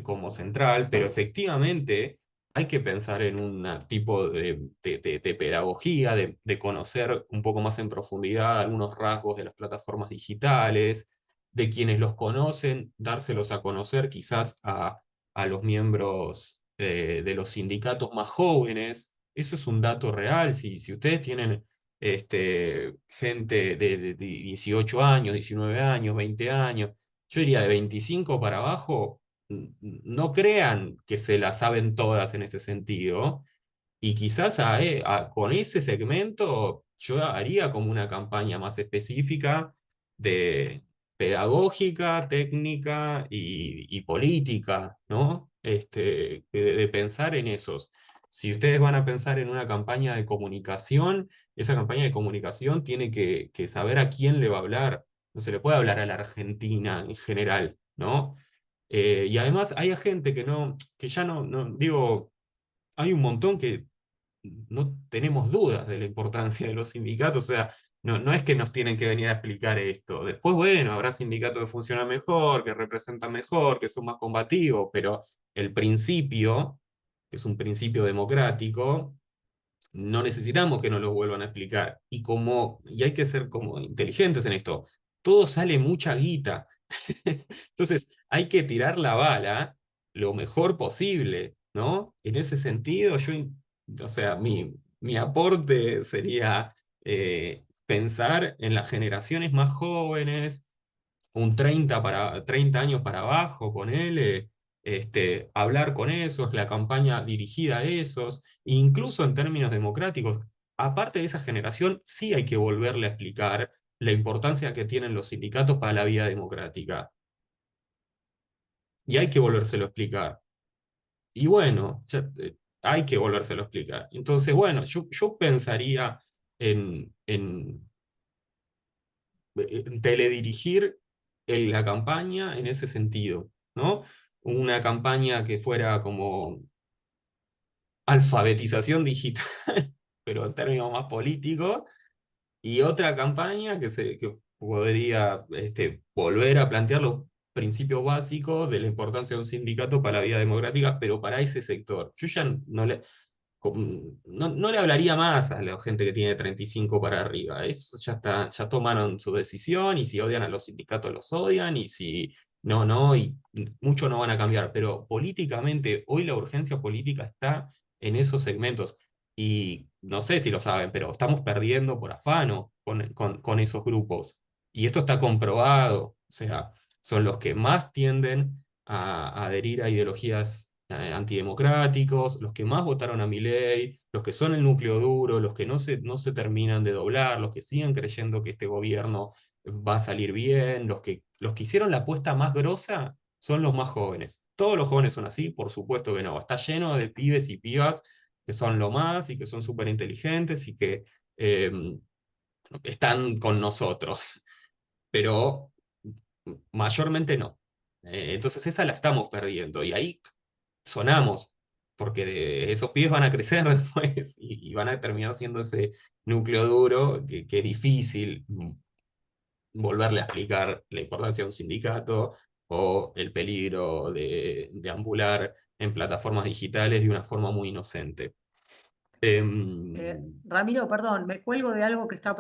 como central, pero efectivamente hay que pensar en un tipo de pedagogía, de conocer un poco más en profundidad algunos rasgos de las plataformas digitales, de quienes los conocen, dárselos a conocer quizás a los miembros de los sindicatos más jóvenes. Eso es un dato real. Si ustedes tienen gente de 18 años, 19 años, 20 años, yo diría de 25 para abajo, no crean que se las saben todas en este sentido. Y quizás con ese segmento yo haría como una campaña más específica de pedagógica, técnica y política, ¿no? De pensar en esos. Si ustedes van a pensar en una campaña de comunicación, esa campaña de comunicación tiene que saber a quién le va a hablar. No se le puede hablar a la Argentina en general, ¿no? Y además hay gente que ya digo, hay un montón que no tenemos dudas de la importancia de los sindicatos, o sea, no es que nos tienen que venir a explicar esto. Después, bueno, habrá sindicatos que funcionan mejor, que representan mejor, que son más combativos, pero el principio, que es un principio democrático, no necesitamos que nos lo vuelvan a explicar. Y hay que ser como inteligentes en esto. Todo sale mucha guita. Entonces, hay que tirar la bala lo mejor posible, ¿no? En ese sentido, o sea, mi aporte sería pensar en las generaciones más jóvenes, un 30 años para abajo, ponele, hablar con esos, la campaña dirigida a esos, incluso en términos democráticos. Aparte de esa generación, sí hay que volverle a explicar la importancia que tienen los sindicatos para la vida democrática. Y hay que volvérselo a explicar. Y bueno, hay que volvérselo a explicar. Entonces, bueno, yo pensaría en teledirigir la campaña en ese sentido, ¿no? Una campaña que fuera como alfabetización digital, pero en términos más políticos, y otra campaña que podría volver a plantear los principios básicos de la importancia de un sindicato para la vida democrática, pero para ese sector. Yo ya no le hablaría más a la gente que tiene 35 para arriba. Eso ya está, ya tomaron su decisión, y si odian a los sindicatos los odian, y si no, no, y mucho no van a cambiar. Pero políticamente, hoy la urgencia política está en esos segmentos. Y no sé si lo saben, pero estamos perdiendo por afano con esos grupos. Y esto está comprobado. O sea, son los que más tienden a adherir a ideologías antidemocráticos, los que más votaron a Milei, los que son el núcleo duro, los que no se terminan de doblar, los que siguen creyendo que este gobierno va a salir bien, los que hicieron la apuesta más grosa son los más jóvenes. ¿Todos los jóvenes son así? Por supuesto que no. Está lleno de pibes y pibas que son lo más y que son súper inteligentes y que eh, están con nosotros, pero mayormente no. Entonces esa la estamos perdiendo, y ahí sonamos, porque esos pibes van a crecer después y van a terminar siendo ese núcleo duro que es difícil volverle a explicar la importancia de un sindicato o el peligro de ambular en plataformas digitales de una forma muy inocente. Ramiro, perdón, me cuelgo de algo que está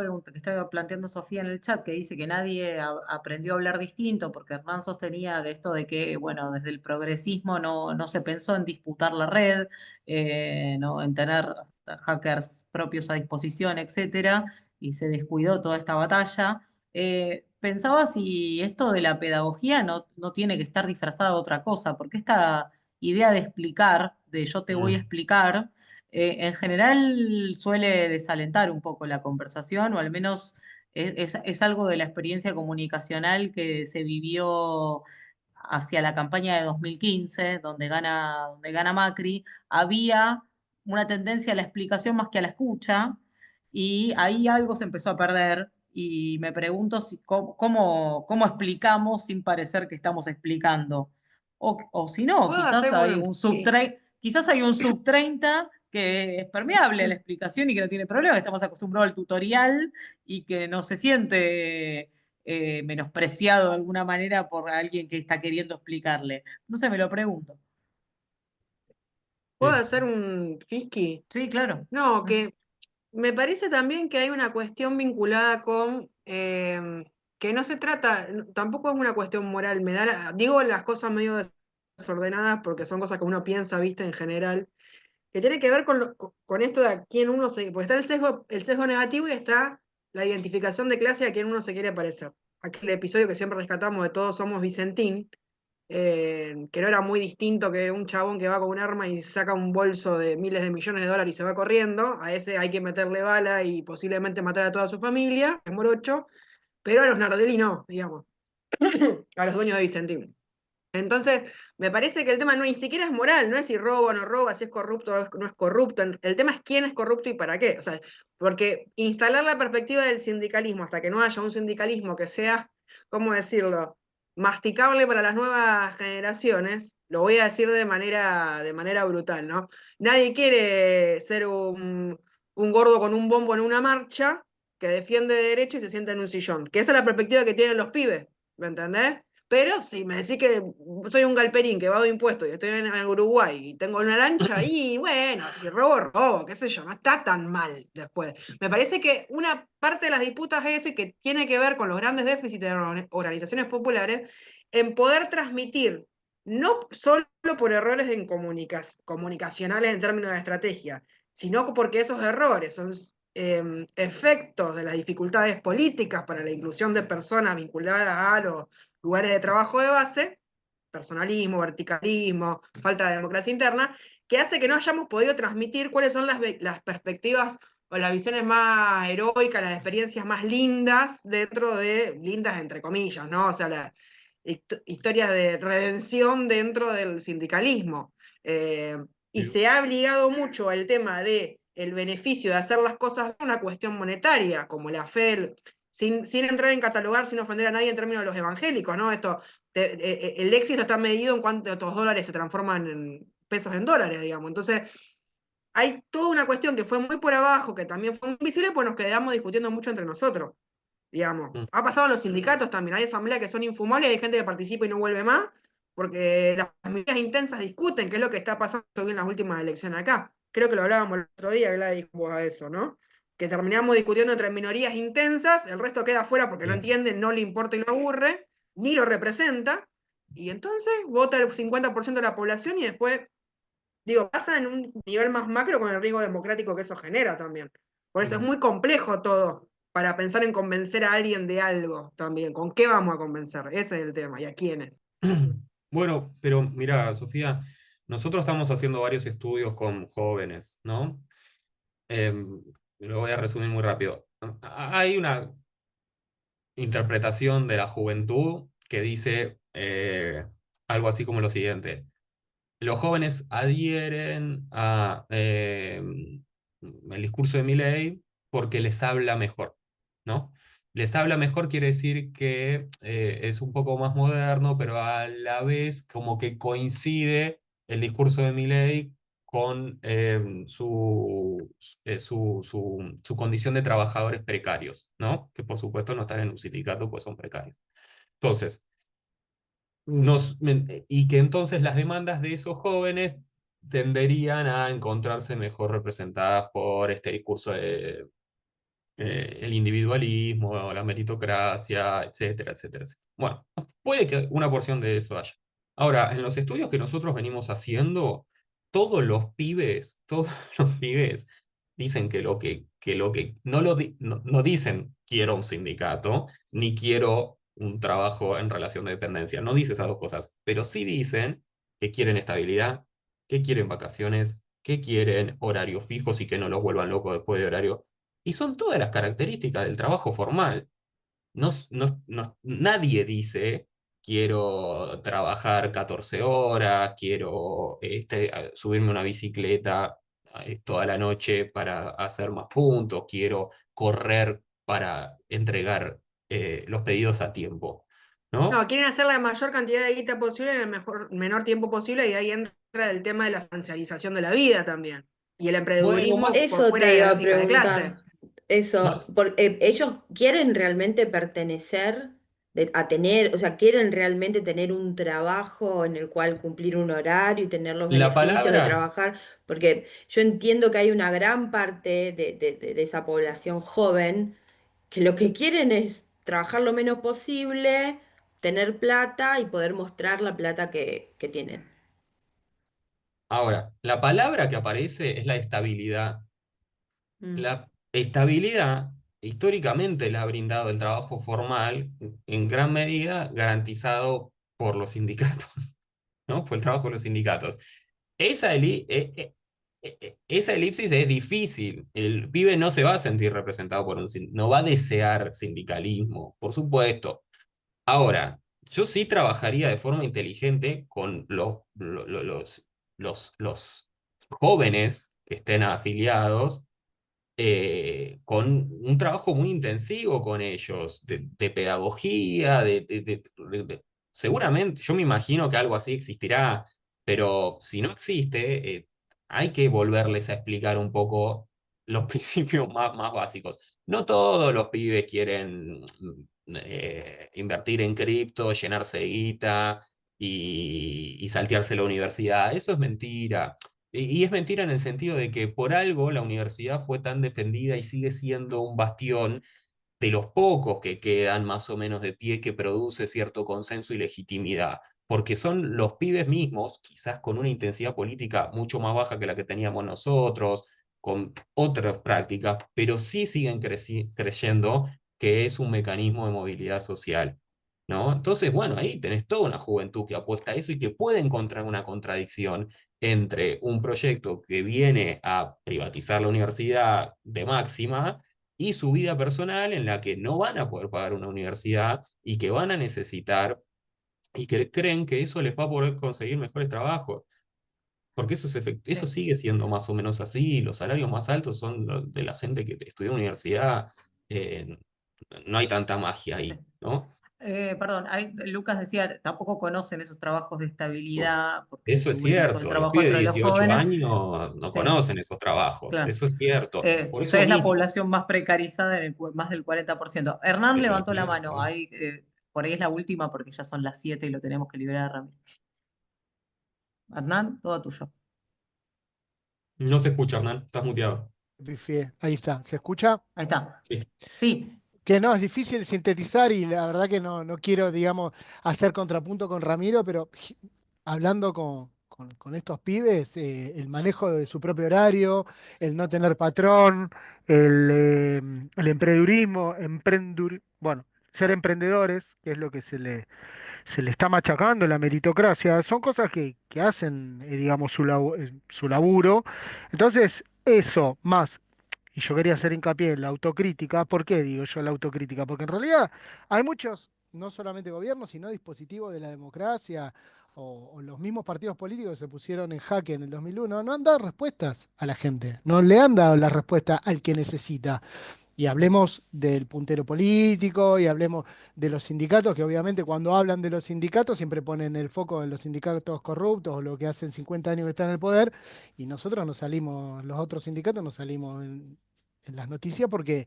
planteando Sofía en el chat, que dice que nadie aprendió a hablar distinto, porque Hernán sostenía de esto de que, bueno, desde el progresismo no se pensó en disputar la red, no, en tener hackers propios a disposición, etcétera, y se descuidó toda esta batalla. Pensaba si esto de la pedagogía no tiene que estar disfrazado de otra cosa, porque esta idea de explicar, de yo te voy a mm, explicar, en general suele desalentar un poco la conversación, o al menos es algo de la experiencia comunicacional que se vivió hacia la campaña de 2015, donde gana Macri. Había una tendencia a la explicación más que a la escucha, y ahí algo se empezó a perder. Y me pregunto cómo explicamos sin parecer que estamos explicando. O si no, Puedo hacer un... sí. quizás hay un sub 30 que es permeable a la explicación y que no tiene problema, que está más acostumbrado al tutorial y que no se siente menospreciado de alguna manera por alguien que está queriendo explicarle. No sé, me lo pregunto. ¿Puedo es- hacer un fisky? Sí, claro. No, que me parece también que hay una cuestión vinculada con que no se trata, tampoco es una cuestión moral, digo las cosas medio desordenadas porque son cosas que uno piensa, viste, en general, que tiene que ver con esto de a quién uno se, porque está el sesgo negativo y está la identificación de clase a quién uno se quiere parecer. Aquel episodio que siempre rescatamos de Todos Somos Vicentín, que no era muy distinto que un chabón que va con un arma y saca un bolso de miles de millones de dólares y se va corriendo. A ese hay que meterle bala y posiblemente matar a toda su familia, es morocho, pero a los Nardelli no, digamos, a los dueños de Vicentín. Entonces, me parece que el tema ni siquiera es moral, no es si roba o no roba, si es corrupto o no es corrupto. El tema es quién es corrupto y para qué. O sea, porque instalar la perspectiva del sindicalismo hasta que no haya un sindicalismo que sea, ¿cómo decirlo?, masticable para las nuevas generaciones, lo voy a decir de manera brutal, ¿no? Nadie quiere ser un gordo con un bombo en una marcha que defiende derecho y se sienta en un sillón. Que esa es la perspectiva que tienen los pibes, ¿me entendés? Pero si me decís que soy un galperín que va de impuestos y estoy en Uruguay y tengo una lancha, y bueno, si robo, robo, qué sé yo, no está tan mal después. Me parece que una parte de las disputas es ese que tiene que ver con los grandes déficits de las organizaciones populares en poder transmitir, no solo por errores comunicacionales en términos de estrategia, sino porque esos errores son efectos de las dificultades políticas para la inclusión de personas vinculadas a los lugares de trabajo de base, personalismo, verticalismo, falta de democracia interna, que hace que no hayamos podido transmitir cuáles son las perspectivas o las visiones más heroicas, las experiencias más lindas, dentro de lindas entre comillas, ¿no? O sea, historias de redención dentro del sindicalismo. Y Sí. se ha ligado mucho al tema de el beneficio de hacer las cosas una cuestión monetaria, como la fe, sin entrar en catalogar, sin ofender a nadie en términos de los evangélicos, ¿no? El éxito está medido en cuántos dólares se transforman en pesos en dólares, digamos. Entonces, hay toda una cuestión que fue muy por abajo, que también fue muy visible, pues nos quedamos discutiendo mucho entre nosotros, digamos. Mm. Ha pasado en los sindicatos también, hay asambleas que son infumables, hay gente que participa y no vuelve más, porque las minorías intensas discuten qué es lo que está pasando en las últimas elecciones acá. Creo que lo hablábamos el otro día, Gladys, vos a eso, ¿no? Que terminamos discutiendo entre minorías intensas, el resto queda afuera porque no Sí. entiende, no le importa y lo aburre, ni lo representa, y entonces vota el 50% de la población y después, digo, pasa en un nivel más macro con el riesgo democrático que eso genera también. Por eso es muy complejo todo para pensar en convencer a alguien de algo también. ¿Con qué vamos a convencer? Ese es el tema. ¿Y a quiénes? Bueno, pero mira, Sofía, nosotros estamos haciendo varios estudios con jóvenes, ¿no? Lo voy a resumir muy rápido. Hay una interpretación de la juventud que dice algo así como lo siguiente. Los jóvenes adhieren a el discurso de Milei porque les habla mejor, ¿no? Les habla mejor quiere decir que es un poco más moderno, pero a la vez como que coincide el discurso de Milei con su condición de trabajadores precarios, ¿no? Que por supuesto no están en un sindicato, pues son precarios. Entonces, y que entonces las demandas de esos jóvenes tenderían a encontrarse mejor representadas por este discurso de el individualismo, la meritocracia, etcétera, etcétera, etcétera. Bueno, puede que una porción de eso haya. Ahora, en los estudios que nosotros venimos haciendo, todos los pibes dicen que no dicen quiero un sindicato, ni quiero un trabajo en relación de dependencia. No dice esas dos cosas, pero sí dicen que quieren estabilidad, que quieren vacaciones, que quieren horarios fijos y que no los vuelvan locos después de horario. Y son todas las características del trabajo formal. Nadie dice, quiero trabajar 14 horas, quiero subirme a una bicicleta toda la noche para hacer más puntos, quiero correr para entregar los pedidos a tiempo, ¿no? No, quieren hacer la mayor cantidad de guita posible en el menor tiempo posible y ahí entra el tema de la financiarización de la vida también. Y el Bueno, emprendedurismo más, por Eso fuera te de la iba a lógica de clase. preguntar. Eso, más, ellos quieren realmente pertenecer a tener, o sea, quieren realmente tener un trabajo en el cual cumplir un horario y tener los la beneficios de palabra, trabajar, porque yo entiendo que hay una gran parte de esa población joven que lo que quieren es trabajar lo menos posible, tener plata y poder mostrar la plata que tienen. ahora, la palabra que aparece es la estabilidad. Mm. La estabilidad históricamente la ha brindado el trabajo formal, en gran medida garantizado por los sindicatos, ¿no? Por el trabajo de los sindicatos. Esa elipsis es difícil. El pibe no se va a sentir representado por no va a desear sindicalismo, por supuesto. Ahora, yo sí trabajaría de forma inteligente con los jóvenes que estén afiliados con un trabajo muy intensivo con ellos, de pedagogía, seguramente, yo me imagino que algo así existirá, pero si no existe, hay que volverles a explicar un poco los principios más básicos. No todos los pibes quieren invertir en cripto, llenarse de guita y saltearse la universidad. Eso es mentira. Y es mentira en el sentido de que por algo la universidad fue tan defendida y sigue siendo un bastión de los pocos que quedan más o menos de pie que produce cierto consenso y legitimidad, porque son los pibes mismos, quizás con una intensidad política mucho más baja que la que teníamos nosotros, con otras prácticas, pero sí siguen creyendo que es un mecanismo de movilidad social. ¿No? Entonces, bueno, ahí tenés toda una juventud que apuesta a eso y que puede encontrar una contradicción entre un proyecto que viene a privatizar la universidad de máxima y su vida personal en la que no van a poder pagar una universidad y que van a necesitar y que creen que eso les va a poder conseguir mejores trabajos. Porque eso Sí. sigue siendo más o menos así. Los salarios más altos son los de la gente que estudió en universidad. eh, no hay tanta magia ahí, ¿no? Perdón, Lucas decía, tampoco conocen esos trabajos de estabilidad, porque Eso es según hizo el cierto. Los trabajo pibes de entre los 18 jóvenes. años no Sí, conocen esos trabajos. claro. Eso es cierto. Por eso Ustedes la mismo. población más precarizada, más del 40%. Hernán Pero levantó la mano, claro, ahí, por ahí es la última porque ya son las 7 y lo tenemos que liberar a Ramiro. Hernán, todo tuyo. no se escucha, Hernán. Estás muteado. Pifié. Ahí está. ¿Se escucha? Ahí está. Sí. Sí, Que no, es difícil sintetizar y la verdad que no quiero, digamos, hacer contrapunto con Ramiro, pero hablando con estos pibes, el manejo de su propio horario, el no tener patrón, el emprendurismo, bueno, ser emprendedores, que es lo que se le está machacando, la meritocracia, son cosas que hacen, digamos, su laburo. Entonces, eso, más. Y yo quería hacer hincapié en la autocrítica. ¿Por qué digo yo la autocrítica? Porque en realidad hay muchos, no solamente gobiernos, sino dispositivos de la democracia o los mismos partidos políticos que se pusieron en jaque en el 2001, no han dado respuestas a la gente, no le han dado la respuesta al que necesita. Y hablemos del puntero político y hablemos de los sindicatos, que obviamente cuando hablan de los sindicatos siempre ponen el foco en los sindicatos corruptos o lo que hacen 50 años que están en el poder, y nosotros nos salimos, los otros sindicatos nos salimos en las noticias porque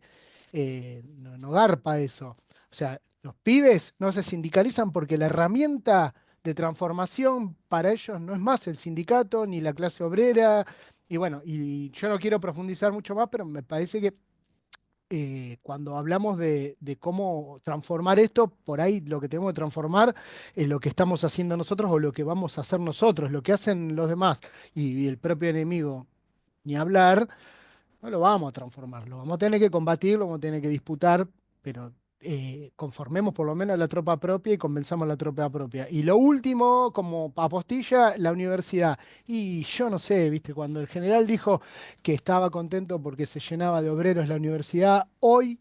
no garpa eso. O sea, los pibes no se sindicalizan porque la herramienta de transformación para ellos no es más el sindicato ni la clase obrera. Y bueno, y yo no quiero profundizar mucho más, pero me parece que cuando hablamos de cómo transformar esto, por ahí lo que tenemos que transformar es lo que estamos haciendo nosotros o lo que vamos a hacer nosotros, lo que hacen los demás y el propio enemigo, ni hablar, no lo vamos a transformar, lo vamos a tener que combatir, lo vamos a tener que disputar, pero conformemos por lo menos a la tropa propia y convenzamos a la tropa propia. Y lo último, como apostilla, la universidad. Y yo no sé, viste, cuando el general dijo que estaba contento porque se llenaba de obreros la universidad, hoy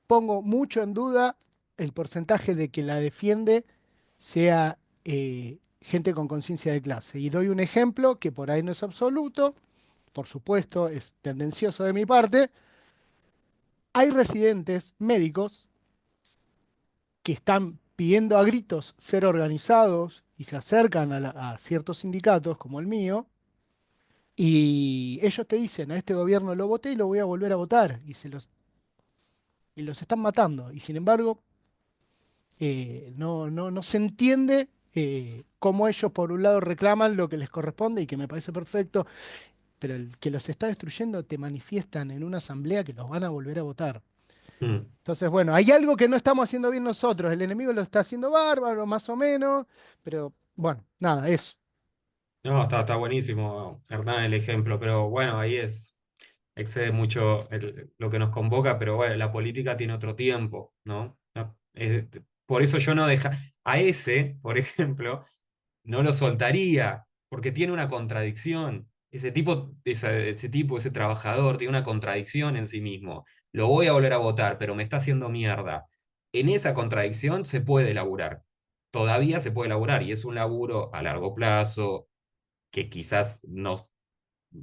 pongo mucho en duda el porcentaje de que la defiende sea gente con conciencia de clase. Y doy un ejemplo que por ahí no es absoluto, por supuesto, es tendencioso de mi parte. Hay residentes médicos que están pidiendo a gritos ser organizados y se acercan a ciertos sindicatos como el mío, y ellos te dicen, a este gobierno lo voté y lo voy a volver a votar, y los están matando. Y sin embargo, no se entiende cómo ellos por un lado reclaman lo que les corresponde y que me parece perfecto, pero el que los está destruyendo te manifiestan en una asamblea que los van a volver a votar. Mm. Entonces, bueno, hay algo que no estamos haciendo bien nosotros, el enemigo lo está haciendo bárbaro, más o menos, pero bueno, nada, eso. No, está buenísimo, Hernán, el ejemplo, pero bueno, excede mucho lo que nos convoca, pero bueno, la política tiene otro tiempo, ¿no? Por eso yo no deja, a ese, por ejemplo, no lo soltaría, porque tiene una contradicción. Ese trabajador, tiene una contradicción en sí mismo. Lo voy a volver a votar, pero me está haciendo mierda. En esa contradicción se puede laburar. Todavía se puede laburar y es un laburo a largo plazo que quizás nos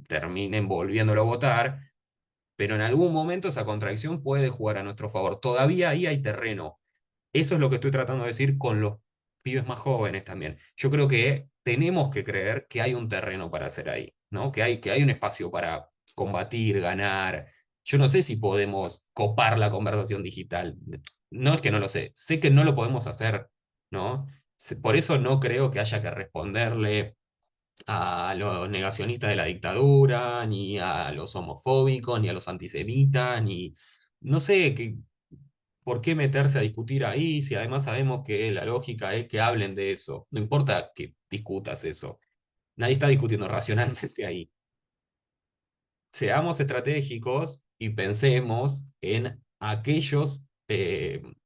terminen volviéndolo a votar, pero en algún momento esa contradicción puede jugar a nuestro favor. Todavía ahí hay terreno. Eso es lo que estoy tratando de decir con los pibes más jóvenes también. Yo creo que tenemos que creer que hay un terreno para hacer ahí, ¿no? Que hay un espacio para combatir, ganar. Yo no sé si podemos copar la conversación digital. No es que no lo sé que no lo podemos hacer, ¿no? Por eso no creo que haya que responderle a los negacionistas de la dictadura, ni a los homofóbicos, ni a los antisemitas, ni no sé por qué meterse a discutir ahí si además sabemos que la lógica es que hablen de eso. No importa que discutas eso. Nadie está discutiendo racionalmente ahí. Seamos estratégicos y pensemos en aquellos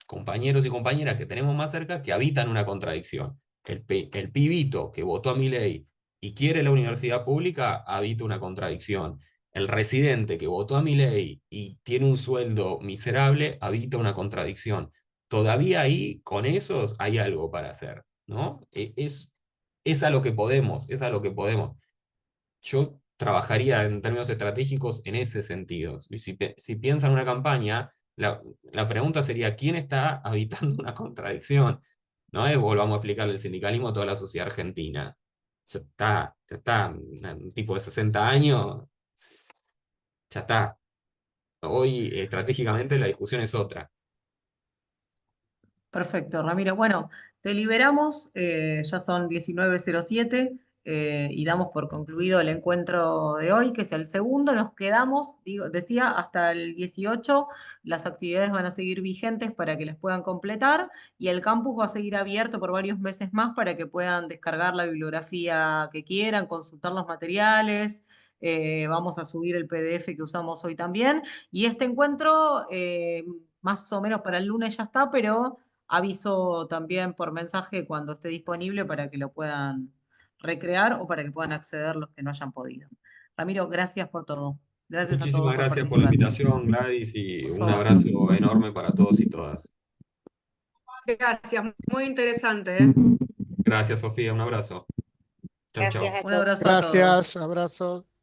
compañeros y compañeras que tenemos más cerca que habitan una contradicción. El pibito que votó a Milei y quiere la universidad pública habita una contradicción. El residente que votó a Milei y tiene un sueldo miserable habita una contradicción. Todavía ahí, con esos, hay algo para hacer. ¿no? Es a lo que podemos, es a lo que podemos. Yo trabajaría en términos estratégicos en ese sentido. Y si piensan en una campaña, la pregunta sería, ¿quién está habitando una contradicción? No es volvamos a explicarle el sindicalismo a toda la sociedad argentina. Ya está, un tipo de 60 años, ya está. Hoy estratégicamente la discusión es otra. Perfecto, Ramiro. Bueno, te liberamos, ya son 19:07 y damos por concluido el encuentro de hoy, que es el segundo. Nos quedamos, decía, hasta el 18. Las actividades van a seguir vigentes para que las puedan completar y el campus va a seguir abierto por varios meses más para que puedan descargar la bibliografía que quieran, consultar los materiales. Vamos a subir el PDF que usamos hoy también. Y este encuentro, más o menos para el lunes ya está, pero aviso también por mensaje cuando esté disponible para que lo puedan recrear o para que puedan acceder los que no hayan podido. Ramiro, gracias por todo. Gracias a todos Muchísimas por gracias por la participar. invitación, Gladys, y Por un favor. abrazo enorme para todos y todas. Gracias, muy interesante, ¿eh? Gracias, Sofía, un abrazo. Chau, chau. Gracias a Un todos. abrazo a todos. Gracias, abrazos.